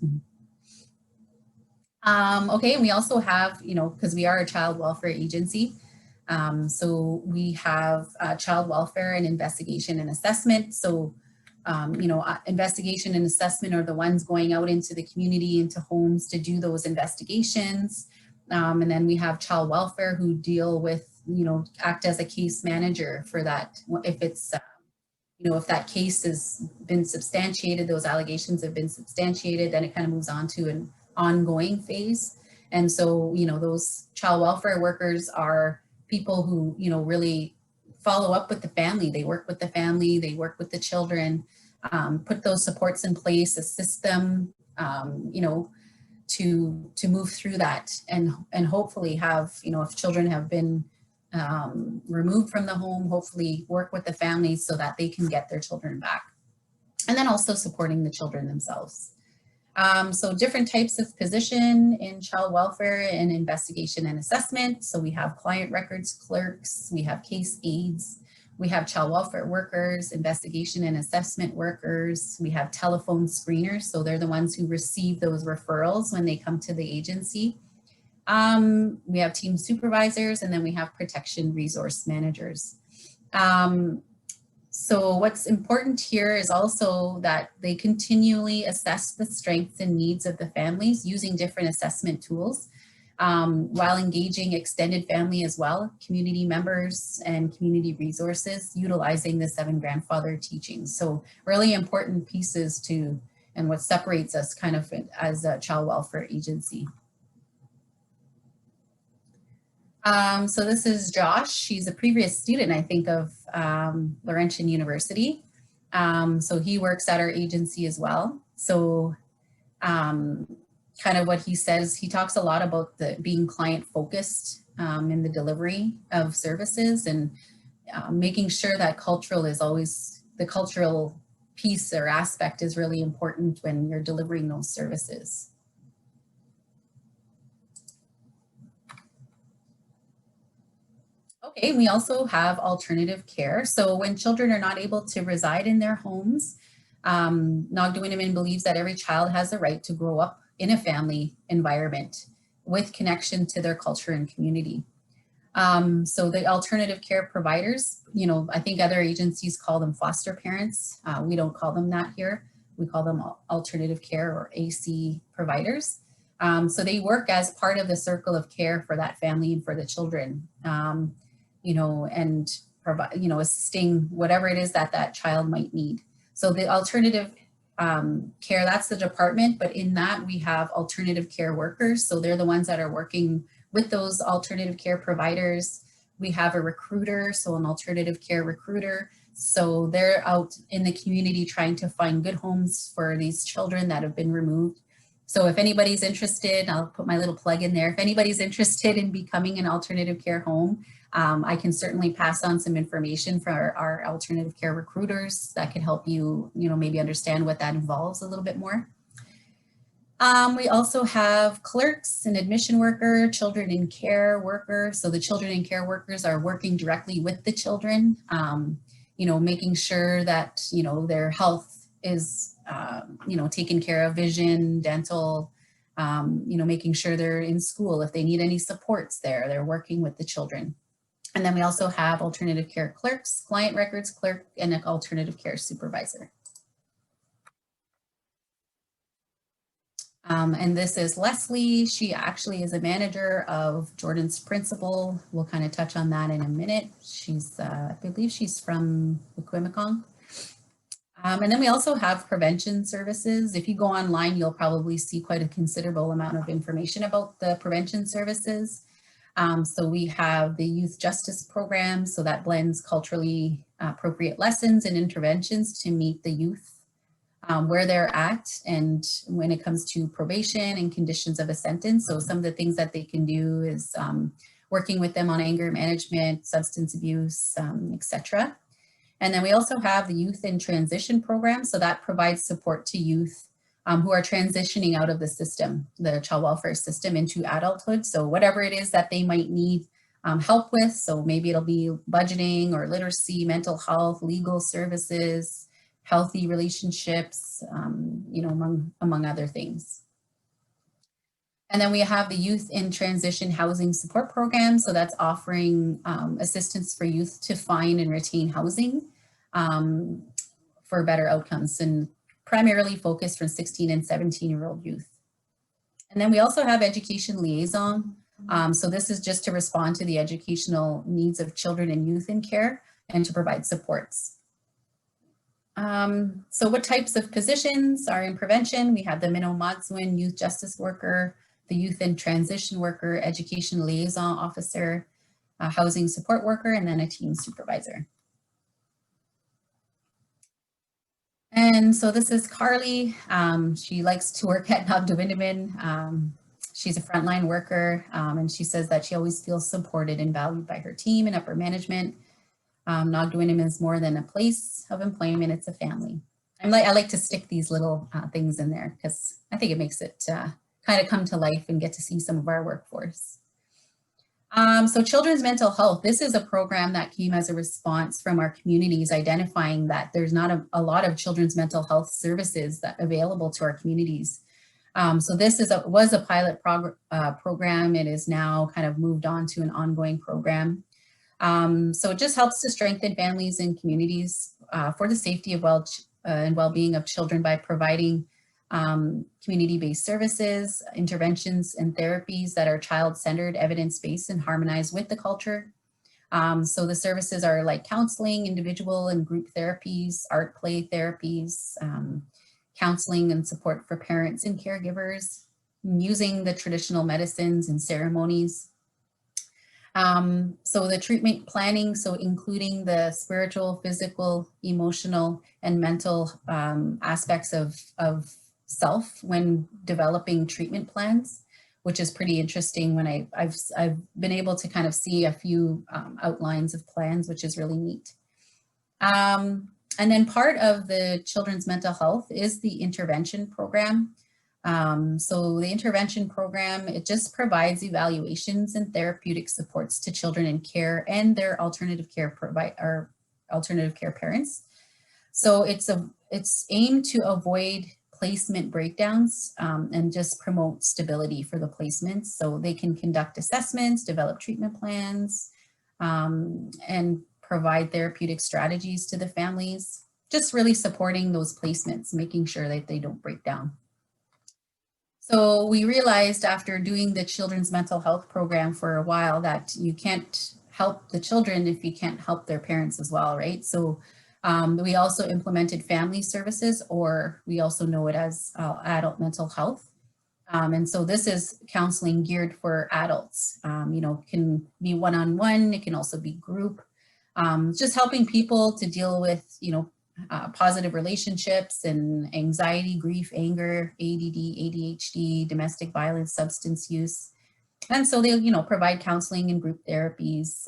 Okay, and we also have, you know, because we are a child welfare agency, so we have child welfare and investigation and assessment. So, you know, investigation and assessment are the ones going out into the community, into homes to do those investigations. And then we have child welfare who deal with, you know, act as a case manager for that. If it's, you know, if that case has been substantiated, those allegations have been substantiated, then it kind of moves on to an ongoing phase. And so, you know, those child welfare workers are people who, you know, really follow up with the family. They work with the family, they work with the children, put those supports in place, assist them, you know, to move through that and hopefully have, you know, if children have been removed from the home, hopefully work with the families so that they can get their children back. And then also supporting the children themselves. So different types of position in child welfare and investigation and assessment. So we have client records clerks, we have case aides, we have child welfare workers, investigation and assessment workers, we have telephone screeners. So they're the ones who receive those referrals when they come to the agency. We have team supervisors, and then we have protection resource managers. So what's important here is also that they continually assess the strengths and needs of the families using different assessment tools, while engaging extended family as well, community members and community resources, utilizing the 7 grandfather teachings. So really important pieces to, and what separates us kind of as a child welfare agency. So this is Josh. He's a previous student, I think, of Laurentian University. So he works at our agency as well. So kind of what he says, he talks a lot about being client focused in the delivery of services, and making sure that cultural is always, the cultural piece or aspect is really important when you're delivering those services. Okay, we also have alternative care. So when children are not able to reside in their homes, Nogdawindamin believes that every child has the right to grow up in a family environment with connection to their culture and community. So the alternative care providers, I think other agencies call them foster parents. We don't call them that here. We call them alternative care or AC providers. So they work as part of the circle of care for that family and for the children, and provide, assisting whatever it is that that child might need. So the alternative care, that's the department, but in that we have alternative care workers. So they're the ones that are working with those alternative care providers. We have a recruiter, so an alternative care recruiter. So they're out in the community trying to find good homes for these children that have been removed. So if anybody's interested, I'll put my little plug in there. If anybody's interested in becoming an alternative care home, I can certainly pass on some information for our alternative care recruiters that could help you, maybe understand what that involves a little bit more. We also have clerks, an admission worker, children in care worker. So the children in care workers are working directly with the children, making sure that, their health is, taken care of, vision, dental, making sure they're in school. If they need any supports there, they're working with the children. And then we also have alternative care clerks, client records clerk, and an alternative care supervisor. And this is Leslie. She actually is a manager of Jordan's principal. We'll kind of touch on that in a minute. She's, I believe she's from Wikwemikong. And then we also have prevention services. If you go online, you'll probably see quite a considerable amount of information about the prevention services. So we have the youth justice program. So that blends culturally appropriate lessons and interventions to meet the youth where they're at, and when it comes to probation and conditions of a sentence. So some of the things that they can do is working with them on anger management, substance abuse, etc. And then we also have the youth in transition program. So that provides support to youth who are transitioning out of the system, the child welfare system, into adulthood. So whatever it is that they might need help with. So maybe it'll be budgeting or literacy, mental health, legal services, healthy relationships, among other things. And then we have the Youth in Transition Housing Support Program. So that's offering assistance for youth to find and retain housing for better outcomes, and primarily focused for 16 and 17-year-old youth. And then we also have Education Liaison. So this is just to respond to the educational needs of children and youth in care and to provide supports. So what types of positions are in prevention? We have the Minomatswin Youth Justice Worker, the Youth in Transition Worker, Education Liaison Officer, a Housing Support Worker, and then a Team Supervisor. And so this is Carly. She likes to work at Nogdawindamin. She's a frontline worker, and she says that she always feels supported and valued by her team and upper management. Nogdawindamin is more than a place of employment, it's a family. I like to stick these little things in there because I think it makes it kind of come to life and get to see some of our workforce. So children's mental health, this is a program that came as a response from our communities identifying that there's not a lot of children's mental health services that available to our communities. So this was a pilot program. It is now kind of moved on to an ongoing program. So it just helps to strengthen families and communities for the safety of and well-being of children by providing community-based services, interventions, and therapies that are child-centered, evidence-based, and harmonized with the culture. So the services are like counseling, individual and group therapies, art play therapies, counseling and support for parents and caregivers, using the traditional medicines and ceremonies. So the treatment planning, so including the spiritual, physical, emotional, and mental aspects of self when developing treatment plans, which is pretty interesting when I've been able to kind of see a few outlines of plans, which is really neat. And then part of the children's mental health is the intervention program. So the intervention program, it just provides evaluations and therapeutic supports to children in care and their alternative care parents. So it's aimed to avoid placement breakdowns and just promote stability for the placements. So they can conduct assessments, develop treatment plans, and provide therapeutic strategies to the families, just really supporting those placements, making sure that they don't break down. So we realized after doing the children's mental health program for a while that you can't help the children if you can't help their parents as well, right? So we also implemented family services, or we also know it as adult mental health. And so this is counseling geared for adults. You know, can be one-on-one, it can also be group, just helping people to deal with, you know, positive relationships and anxiety, grief, anger, ADD, ADHD, domestic violence, substance use. And so they'll, you know, provide counseling and group therapies,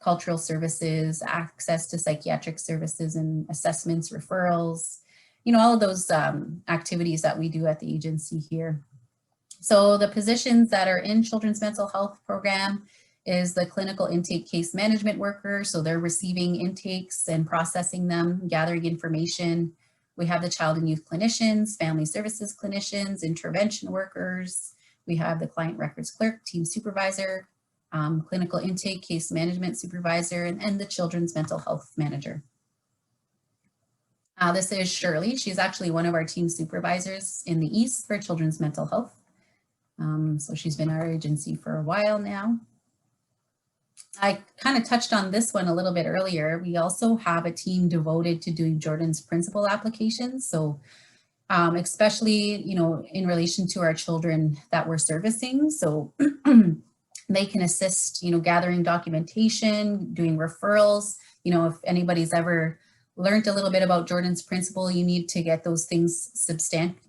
cultural services, access to psychiatric services and assessments, referrals, you know, all of those activities that we do at the agency here. So the positions that are in children's mental health program is the clinical intake case management worker. So they're receiving intakes and processing them, gathering information. We have the child and youth clinicians, family services clinicians, intervention workers. We have the client records clerk, team supervisor, clinical intake case management supervisor, and the children's mental health manager. This is Shirley. She's actually one of our team supervisors in the East for children's mental health. So she's been our agency for a while now. I kind of touched on this one a little bit earlier. We also have a team devoted to doing Jordan's principal applications. So especially, you know, in relation to our children that we're servicing. So they can assist, you know, gathering documentation, doing referrals. You know, if anybody's ever learned a little bit about Jordan's principle, you need to get those things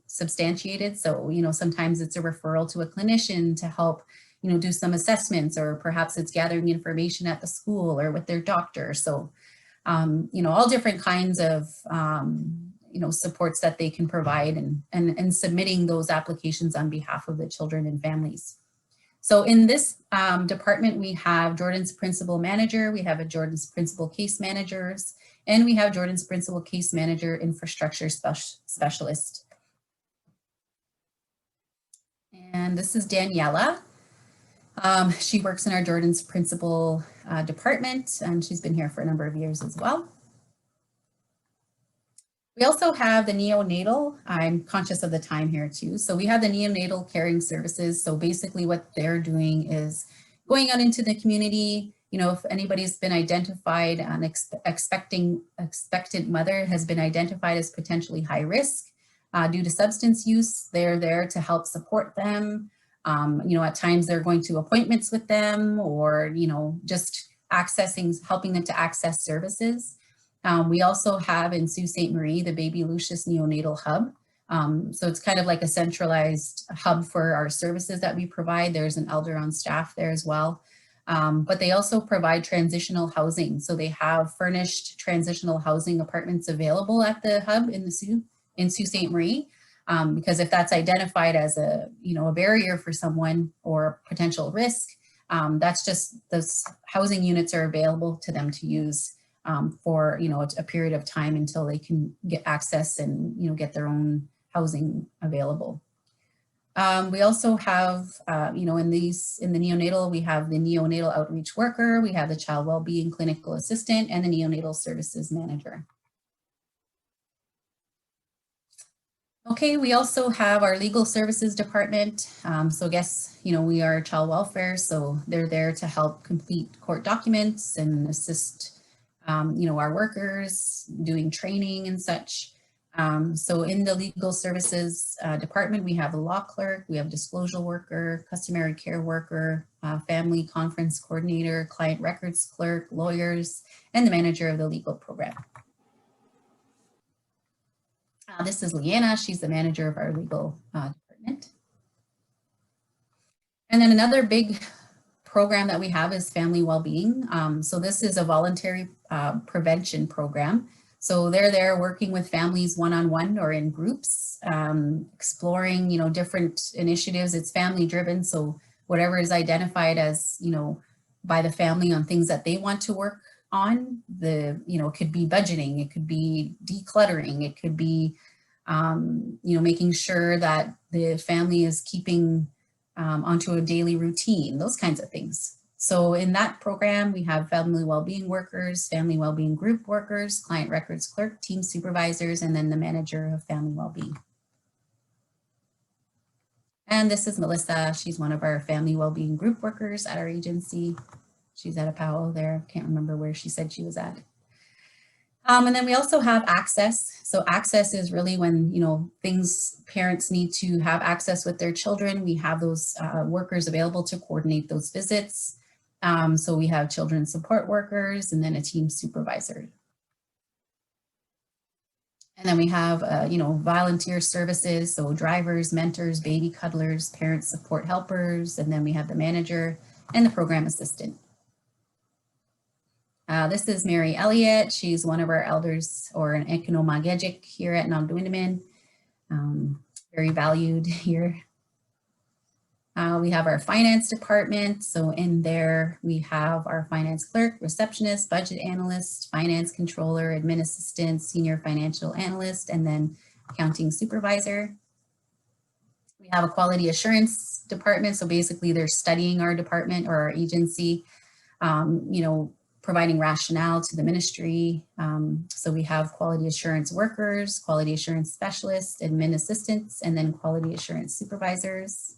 substantiated. So, you know, sometimes it's a referral to a clinician to help, you know, do some assessments, or perhaps it's gathering information at the school or with their doctor. So, you know, all different kinds of, you know, supports that they can provide, and submitting those applications on behalf of the children and families. So in this department, we have Jordan's principal manager, we have a Jordan's principal case managers, and we have Jordan's principal case manager infrastructure specialist. And this is Daniela. She works in our Jordan's principal department, and she's been here for a number of years as well. We also have the neonatal. I'm conscious of the time here too. So we have the neonatal caring services. So basically what they're doing is going out into the community. You know, if anybody's been identified, an expectant mother has been identified as potentially high risk due to substance use, they're there to help support them. You know, at times they're going to appointments with them, or, you know, just helping them to access services. We also have in Sault Ste. Marie, the Baby Lucius Neonatal Hub. So it's kind of like a centralized hub for our services that we provide. There's an elder on staff there as well. But they also provide transitional housing. So they have furnished transitional housing apartments available at the hub in Sault Ste. Marie. Because if that's identified as a, you know, a barrier for someone or potential risk, that's just, those housing units are available to them to use for, you know, a period of time until they can get access and, you know, get their own housing available. We also have, you know, in the neonatal, we have the neonatal outreach worker, we have the child wellbeing clinical assistant, and the neonatal services manager. Okay, we also have our legal services department. So I guess, you know, we are child welfare, so they're there to help complete court documents and assist, you know, our workers doing training and such. So in the legal services department, we have a law clerk, we have disclosure worker, customary care worker, family conference coordinator, client records clerk, lawyers, and the manager of the legal program. This is Leanna, she's the manager of our legal department. And then another big program that we have is family well-being. So this is a voluntary prevention program. So they're there working with families one-on-one or in groups, exploring, you know, different initiatives. It's family driven. So whatever is identified as, you know, by the family on things that they want to work on. It could be budgeting, it could be decluttering, it could be, making sure that the family is keeping onto a daily routine, those kinds of things. So in that program, we have family well-being workers, family well-being group workers, client records clerk, team supervisors, and then the manager of family well-being. And this is Melissa. She's one of our family well-being group workers at our agency. She's at a POW there. Can't remember where she said she was at. And then we also have access. So access is really when, parents need to have access with their children. We have those workers available to coordinate those visits. So we have children's support workers and then a team supervisor. And then we have, volunteer services. So drivers, mentors, baby cuddlers, parent support helpers. And then we have the manager and the program assistant. This is Mary Elliott. She's one of our elders or an economagmagic here at Nogdawindamin. Very valued here. We have our finance department. So in there, we have our finance clerk, receptionist, budget analyst, finance controller, admin assistant, senior financial analyst, and then accounting supervisor. We have a quality assurance department. So basically they're studying our department or our agency, providing rationale to the ministry. So we have quality assurance workers, quality assurance specialists, admin assistants, and then quality assurance supervisors.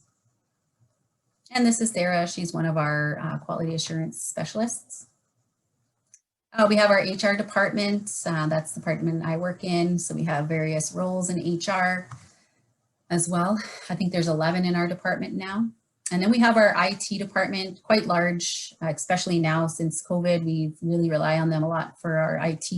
And this is Sarah. She's one of our quality assurance specialists. We have our HR department. That's the department I work in. So we have various roles in HR as well. I think there's 11 in our department now. And then we have our IT department, quite large, especially now since COVID. We really rely on them a lot for our IT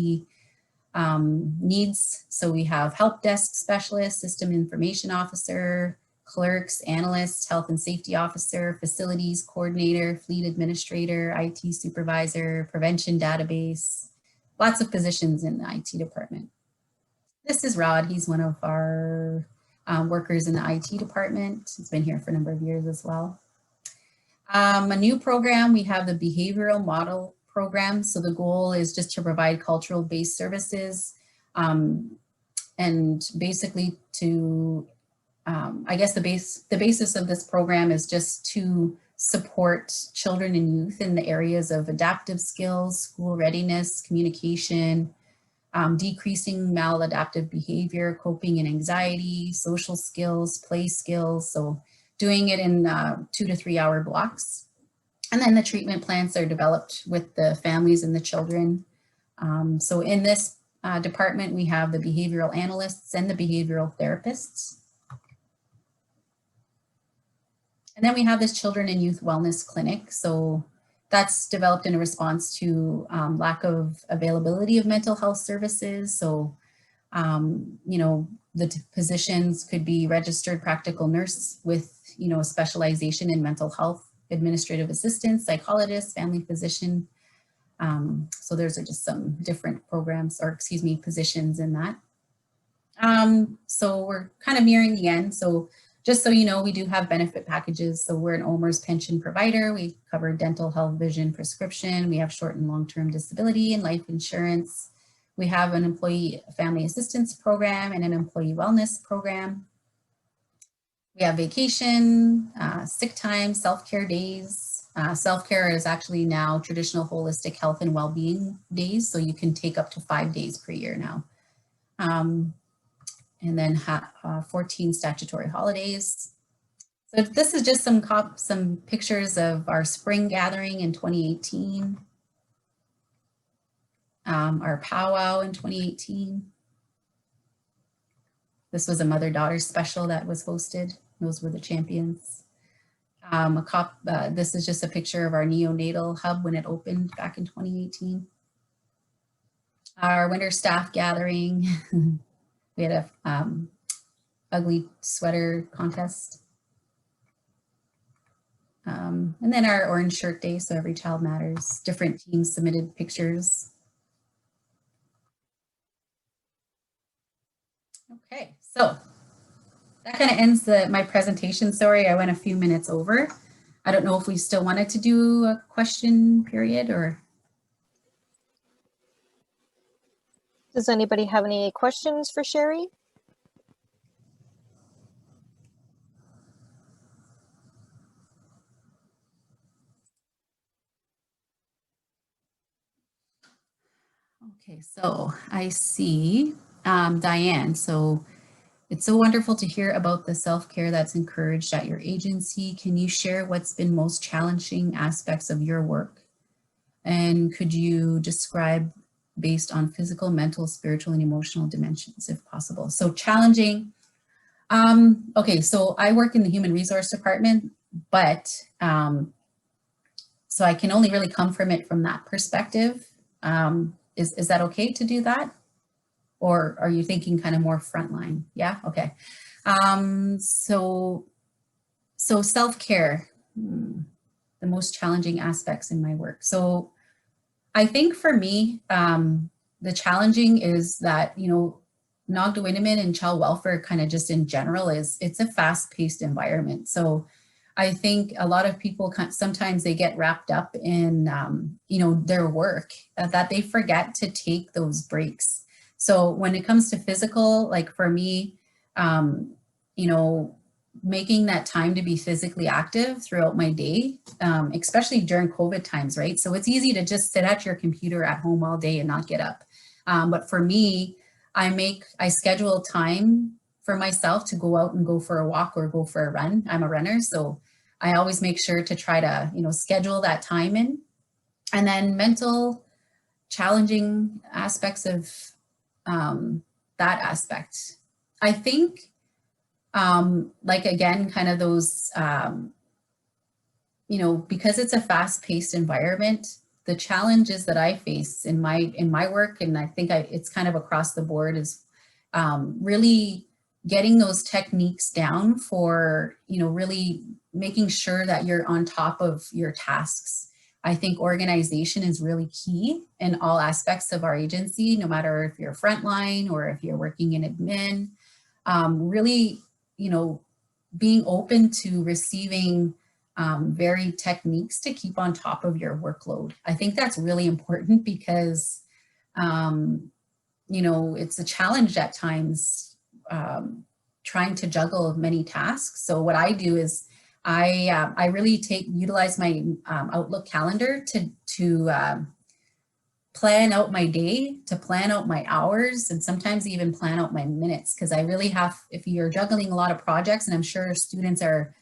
needs. So we have help desk specialists, system information officer, clerks, analysts, health and safety officer, facilities coordinator, fleet administrator, IT supervisor, prevention database, lots of positions in the IT department. This is Rod. He's one of our workers in the IT department. He's been here for a number of years as well. A new program, we have the behavioral model program. So the goal is just to provide cultural based services and basically to, I guess the basis of this program is just to support children and youth in the areas of adaptive skills, school readiness, communication, decreasing maladaptive behavior, coping and anxiety, social skills, play skills. So doing it in 2 to 3 hour blocks. And then the treatment plans are developed with the families and the children. So in this department, we have the behavioral analysts and the behavioral therapists. And then we have this children and youth wellness clinic. So that's developed in a response to lack of availability of mental health services. So, the positions could be registered practical nurse with, a specialization in mental health, administrative assistant, psychologist, family physician. So those are just some different programs or positions in that. So we're kind of nearing the end. So just so you know, we do have benefit packages. So we're an OMERS pension provider. We cover dental, health, vision, prescription. We have short and long-term disability and life insurance. We have an employee family assistance program and an employee wellness program. We have vacation, sick time, self-care days. Self-care is actually now traditional holistic health and well-being days. So you can take up to 5 days per year now. And then 14 statutory holidays. So this is just some pictures of our spring gathering in 2018, our powwow in 2018. This was a mother-daughter special that was hosted. Those were the champions. This is just a picture of our neonatal hub when it opened back in 2018. Our winter staff gathering. We had a ugly sweater contest. And then our orange shirt day, so every child matters. Different teams submitted pictures. Okay, so that kind of ends my presentation. Sorry, I went a few minutes over. I don't know if we still wanted to do a question period or. Does anybody have any questions for Sheri? Okay, so I see Diane. So it's so wonderful to hear about the self-care that's encouraged at your agency. Can you share what's been most challenging aspects of your work? And could you describe based on physical, mental, spiritual, and emotional dimensions, if possible? So challenging. Okay, so I work in the human resource department, but so I can only really come from it from that perspective. Is that okay to do that? Or are you thinking kind of more frontline? Yeah, okay. So self-care, the most challenging aspects in my work. So I think for me, the challenging is that, you know, Nogdawindamin and child welfare kind of just in general it's a fast-paced environment. So I think a lot of people sometimes they get wrapped up in, you know, their work that they forget to take those breaks. So when it comes to physical, like for me, you know, making that time to be physically active throughout my day, especially during COVID times, right? So it's easy to just sit at your computer at home all day and not get up. But for me, I schedule time for myself to go out and go for a walk or go for a run. I'm a runner, so I always make sure to try to, you know, schedule that time in. And then mental challenging aspects of that aspect. I think like again, kind of those, you know, because it's a fast-paced environment, the challenges that I face in my work, and I think it's kind of across the board, is really getting those techniques down for, you know, really making sure that you're on top of your tasks. I think organization is really key in all aspects of our agency, no matter if you're frontline or if you're working in admin. Really, you know, being open to receiving varied techniques to keep on top of your workload. I think that's really important because, you know, it's a challenge at times trying to juggle many tasks. So what I do is I really utilize my Outlook calendar to plan out my day, to plan out my hours, and sometimes even plan out my minutes, because I really have, if you're juggling a lot of projects, and I'm sure students are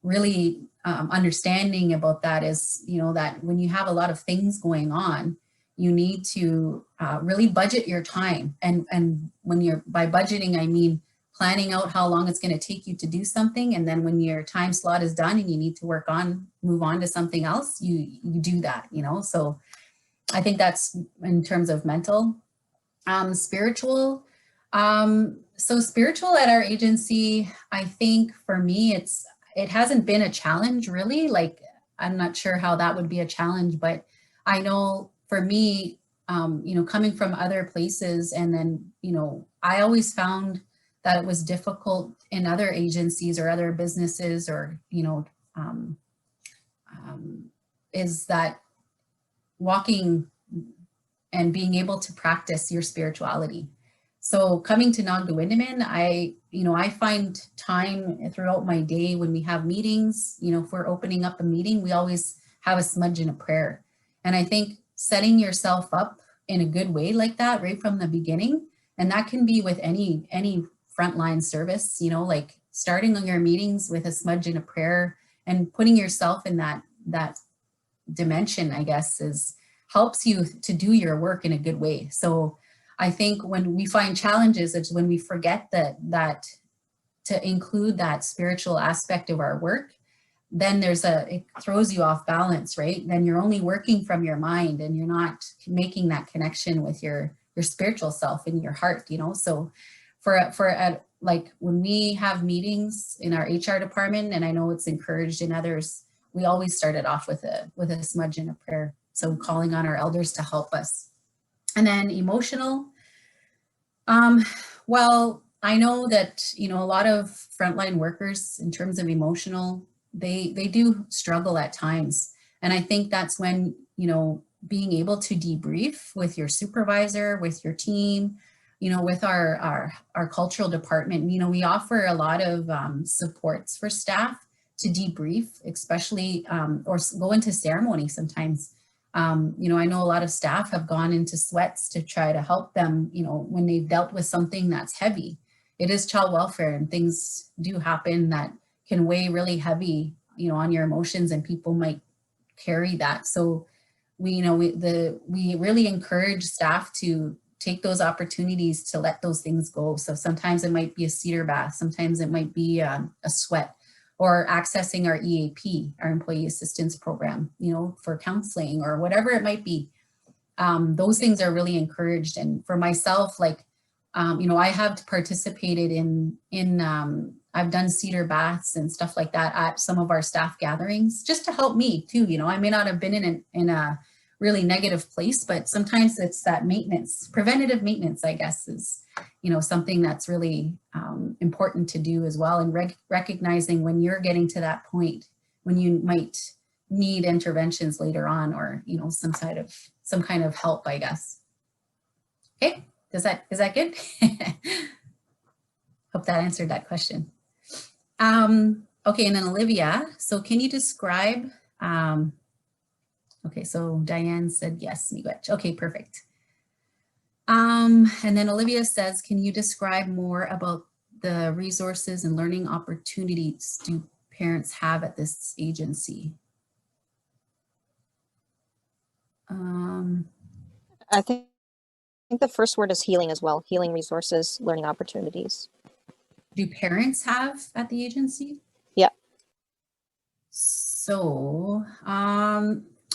really understanding about that, is, you know, that when you have a lot of things going on, you need to really budget your time. And when you're, by budgeting, I mean planning out how long it's going to take you to do something. And then when your time slot is done and you need to move on to something else, you do that, you know. So I think that's in terms of mental. Spiritual. So spiritual at our agency, I think for me, it hasn't been a challenge really. Like, I'm not sure how that would be a challenge, but I know for me, you know, coming from other places, and then, you know, I always found that it was difficult in other agencies or other businesses, or, you know, is that walking and being able to practice your spirituality. So coming to Nogdawindamin, I find time throughout my day when we have meetings, you know, if we're opening up a meeting, we always have a smudge and a prayer. And I think setting yourself up in a good way like that right from the beginning, and that can be with any frontline service, you know, like starting on your meetings with a smudge and a prayer and putting yourself in that dimension, I guess, helps you to do your work in a good way. So I think when we find challenges, it's when we forget that to include that spiritual aspect of our work, then it throws you off balance, right? Then you're only working from your mind and you're not making that connection with your spiritual self in your heart, you know? So like when we have meetings in our HR department, and I know it's encouraged in others, we always started off with a smudge and a prayer. So calling on our elders to help us. And then emotional. Well, I know that, you know, a lot of frontline workers in terms of emotional, they do struggle at times. And I think that's when, you know, being able to debrief with your supervisor, with your team, you know, with our cultural department. You know, we offer a lot of supports for staff to debrief, especially, or go into ceremony sometimes. You know, I know a lot of staff have gone into sweats to try to help them, you know, when they've dealt with something that's heavy. It is child welfare, and things do happen that can weigh really heavy, you know, on your emotions, and people might carry that. So we really encourage staff to take those opportunities to let those things go. So sometimes it might be a cedar bath, sometimes it might be a sweat, or accessing our EAP, our Employee Assistance Program, you know, for counseling or whatever it might be. Those things are really encouraged. And for myself, like, you know, I have participated I've done cedar baths and stuff like that at some of our staff gatherings, just to help me too. You know, I may not have been in a really negative place, but sometimes it's that maintenance, preventative maintenance, I guess, is, you know, something that's really important to do as well. And recognizing when you're getting to that point, when you might need interventions later on, or, you know, some kind of help, I guess. Okay, is that good? Hope that answered that question. Okay, and then Olivia, so can you describe, okay, so Diane said yes, Miigwech. Okay, perfect. And then Olivia says, can you describe more about the resources and learning opportunities do parents have at this agency? I think the first word is healing as well. Healing resources, learning opportunities. Do parents have at the agency? Yeah. So,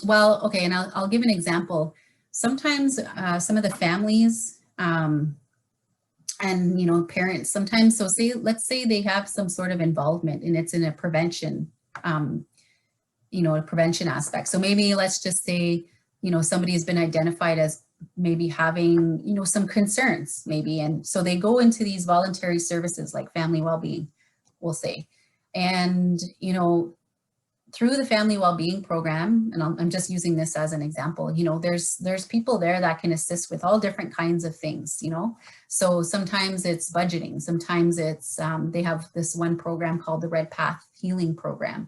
well, okay, and I'll give an example. Sometimes some of the families and, you know, parents sometimes, so let's say they have some sort of involvement and it's in a prevention, you know, a prevention aspect. So maybe let's just say, you know, somebody has been identified as maybe having, you know, some concerns maybe. And so they go into these voluntary services like family well-being, we'll say. And, you know, through the family well-being program, and I'm just using this as an example, you know, there's people there that can assist with all different kinds of things, you know. So sometimes it's budgeting, sometimes it's, they have this one program called the Red Path Healing Program.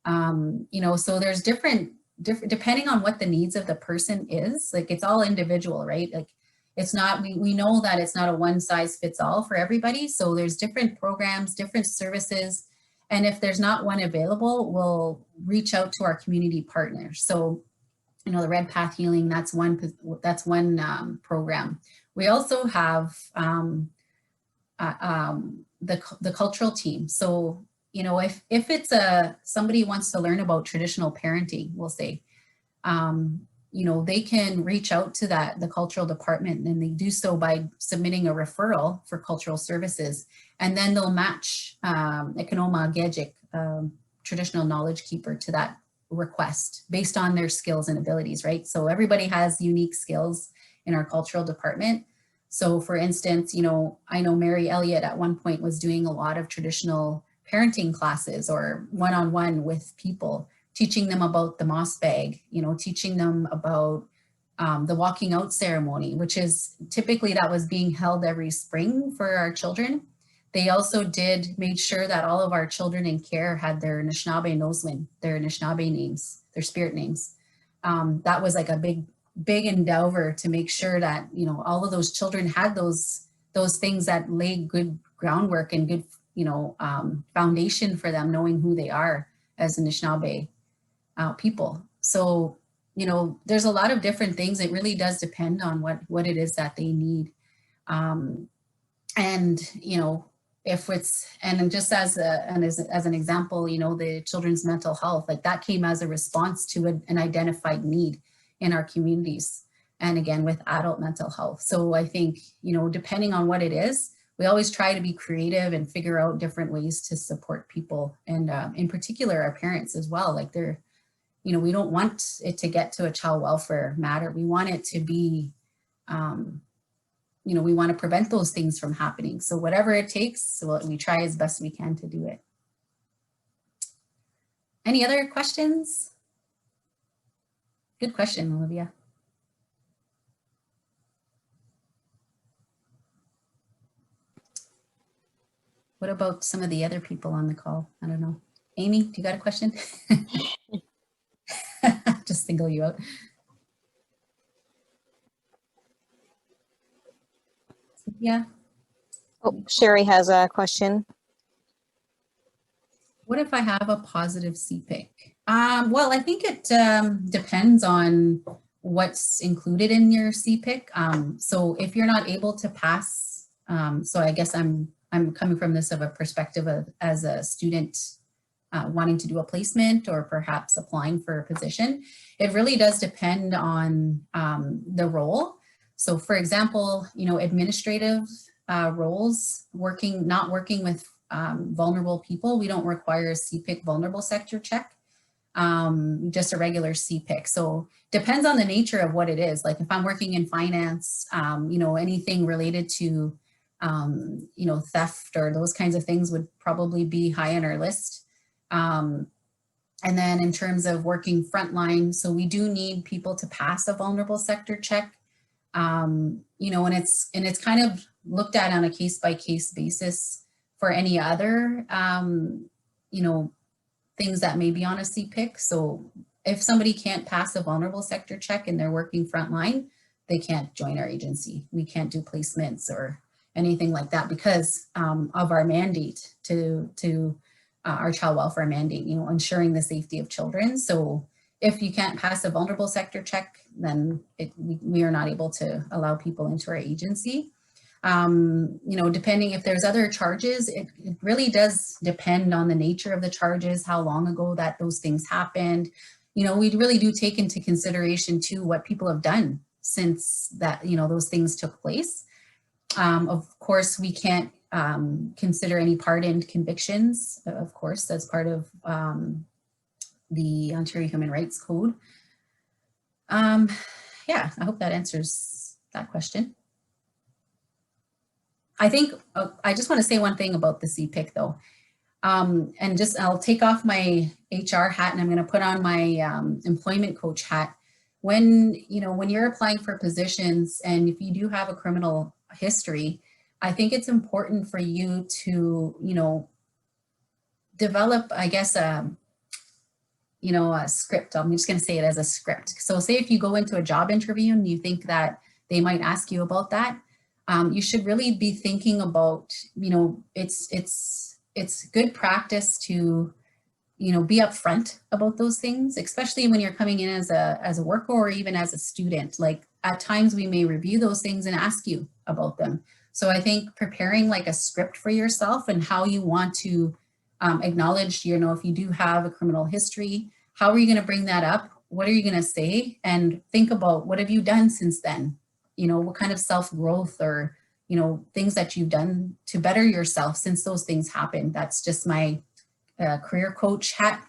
You know, so there's different, depending on what the needs of the person is, like it's all individual, right? Like it's not, we know that it's not a one size fits all for everybody. So there's different programs, different services. And if there's not one available, we'll reach out to our community partners. So, you know, the Red Path Healing, that's one program. We also have the cultural team. So, you know, if it's somebody wants to learn about traditional parenting, we'll say, you know, they can reach out to the cultural department, and they do so by submitting a referral for cultural services. And then they'll match Ekonoma Gejik, traditional knowledge keeper, to that request based on their skills and abilities, right? So everybody has unique skills in our cultural department. So for instance, you know, I know Mary Elliott at one point was doing a lot of traditional parenting classes or one-on-one with people, teaching them about the moss bag, you know, teaching them about the walking out ceremony, which is typically that was being held every spring for our children. They also made sure that all of our children in care had their Anishinaabe Noslin, their Anishinaabe names, their spirit names. That was like a big endeavor to make sure that, you know, all of those children had those things that laid good groundwork and good, you know, foundation for them knowing who they are as Anishinaabe people. So, you know, there's a lot of different things. It really does depend on what it is that they need. And, you know, if it's, and just as an example, you know, the children's mental health, like that came as a response to an identified need in our communities. And again, with adult mental health. So I think, you know, depending on what it is, we always try to be creative and figure out different ways to support people. And in particular, our parents as well. Like they're, you know, we don't want it to get to a child welfare matter. We want it to be, you know, we want to prevent those things from happening. So whatever it takes, we try as best we can to do it. Any other questions? Good question, Olivia. What about some of the other people on the call? I don't know. Amy, do you got a question? Just single you out. Yeah. Oh, Sheri has a question. What if I have a positive CPIC? Well, I think it depends on what's included in your CPIC. So if you're not able to pass, so I guess I'm coming from this of a perspective of as a student wanting to do a placement or perhaps applying for a position. It really does depend on the role. So for example, administrative roles, not working with vulnerable people, we don't require a CPIC vulnerable sector check, just a regular CPIC. So depends on the nature of what it is. Like if I'm working in finance, anything related to, theft or those kinds of things would probably be high on our list. And then in terms of working frontline, so we do need people to pass a vulnerable sector check, and it's kind of looked at on a case-by-case basis for any other, things that may be on a CPIC. So if somebody can't pass a vulnerable sector check and they're working frontline, they can't join our agency. We can't do placements or anything like that because of our mandate to our child welfare mandate, ensuring the safety of children. So if you can't pass a vulnerable sector check, then we are not able to allow people into our agency. Depending if there's other charges, it really does depend on the nature of the charges, how long ago that those things happened. We really do take into consideration too what people have done since that, those things took place. Of course, we can't consider any pardoned convictions. Of course, that's part of the Ontario Human Rights Code. Yeah, I hope that answers that question. I think I just want to say one thing about the CPIC though. And I'll take off my HR hat and I'm going to put on my employment coach hat. When you're applying for positions and if you do have a criminal history, I think it's important for you to, develop, I guess, a script. I'm just going to say it as a script. So say if you go into a job interview and you think that they might ask you about that, you should really be thinking about, it's good practice to, be upfront about those things, especially when you're coming in as a worker or even as a student. Like at times we may review those things and ask you about them. So I think preparing like a script for yourself and how you want to acknowledge, if you do have a criminal history, how are you going to bring that up? What are you going to say? And think about what have you done since then? What kind of self-growth or, things that you've done to better yourself since those things happened. That's just my career coach hat,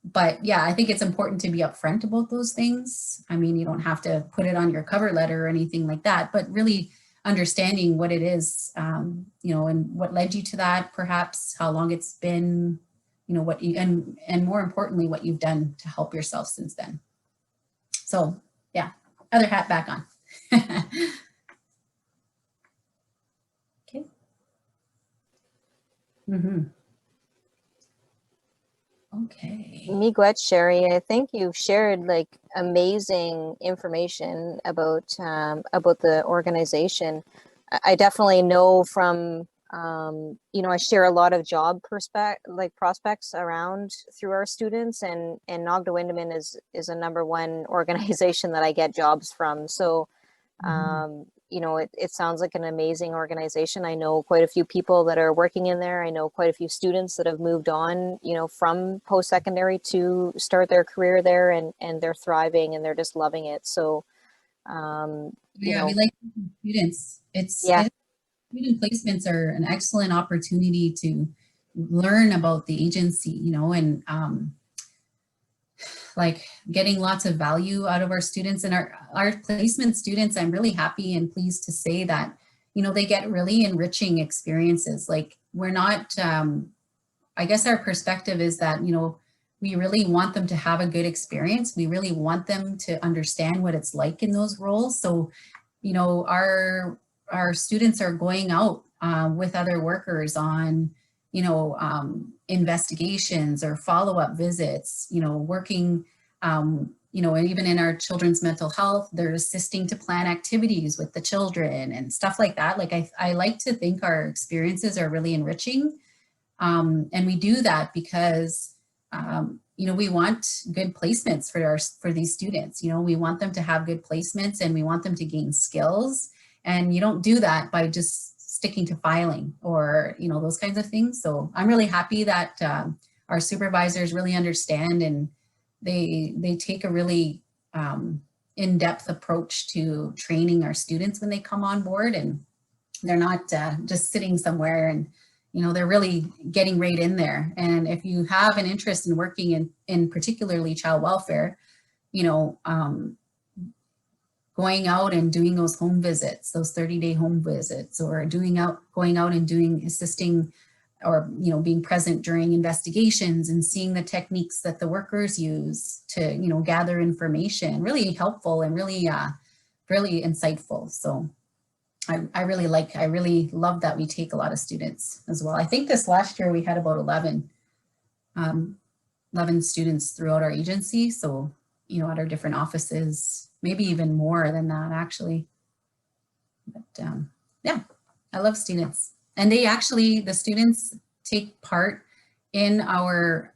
But yeah, I think it's important to be upfront about those things. I mean, you don't have to put it on your cover letter or anything like that, but really understanding what it is, and what led you to that, perhaps how long it's been, and more importantly, what you've done to help yourself since then. So yeah, other hat back on. Okay. Okay. Miigwech, Sheri. I think you've shared like amazing information about the organization. I definitely know from I share a lot of job prospects around through our students, and Nogdawindamin is a #1 organization that I get jobs from. So it sounds like an amazing organization. I know quite a few people that are working in there. I know quite a few students that have moved on, from post-secondary to start their career there, and they're thriving and they're just loving it. So, we like students. Student placements are an excellent opportunity to learn about the agency, and like getting lots of value out of our students and our placement students. I'm really happy and pleased to say that, they get really enriching experiences. Like we're not, I guess our perspective is that, we really want them to have a good experience. We really want them to understand what it's like in those roles. So, our students are going out with other workers on, investigations or follow-up visits, working, and even in our children's mental health, they're assisting to plan activities with the children and stuff like that. Like I like to think our experiences are really enriching. And we do that because, we want good placements for these students. We want them to have good placements and we want them to gain skills. And you don't do that by just sticking to filing or, those kinds of things. So I'm really happy that our supervisors really understand and they take a really in-depth approach to training our students when they come on board, and they're not just sitting somewhere, and they're really getting right in there. And if you have an interest in working in particularly child welfare, going out and doing those home visits, those 30-day home visits, or going out and assisting or, being present during investigations and seeing the techniques that the workers use to, gather information, really helpful and really, really insightful. So I really love that we take a lot of students as well. I think this last year we had about 11 students throughout our agency. So, at our different offices, maybe even more than that actually. But yeah, I love students. And the students take part in our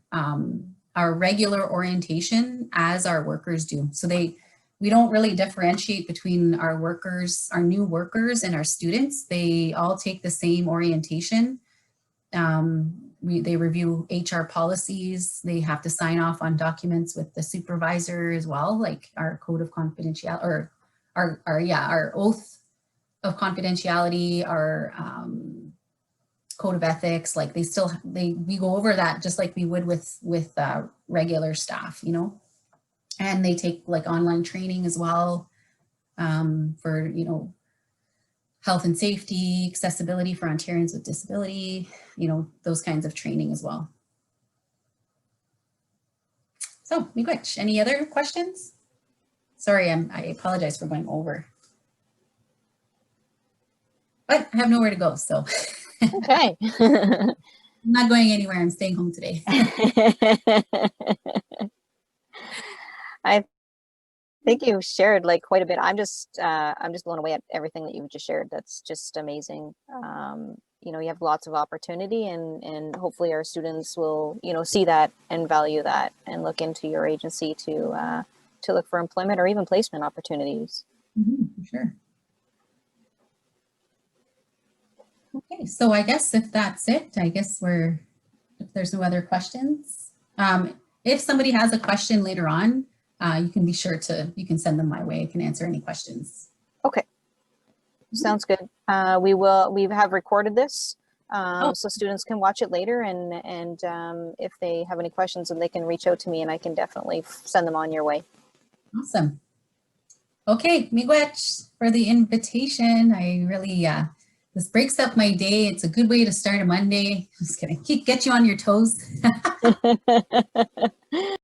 regular orientation as our workers do. So we don't really differentiate between our workers, our new workers and our students. They all take the same orientation. They review HR policies. They have to sign off on documents with the supervisor as well, like our code of confidentiality, or our oath of confidentiality, our code of ethics. Like we go over that just like we would with regular staff, and they take like online training as well for, health and safety, accessibility for Ontarians with disability, those kinds of training as well. So, Miigwech, any other questions? Sorry, I apologize for going over. But I have nowhere to go, so. Okay. I'm not going anywhere. I'm staying home today. I think you shared like quite a bit. I'm just blown away at everything that you just shared. That's just amazing. You have lots of opportunity, and hopefully our students will, see that and value that and look into your agency to look for employment or even placement opportunities. For sure. Okay, so I guess if that's it, if there's no other questions, if somebody has a question later on, you can be sure you can send them my way. I can answer any questions. Okay. Sounds good. We have recorded this, so students can watch it later, and if they have any questions, then they can reach out to me and I can definitely send them on your way. Awesome. Okay, Miigwech for the invitation. I really, this breaks up my day. It's a good way to start a Monday. Just gonna get you on your toes.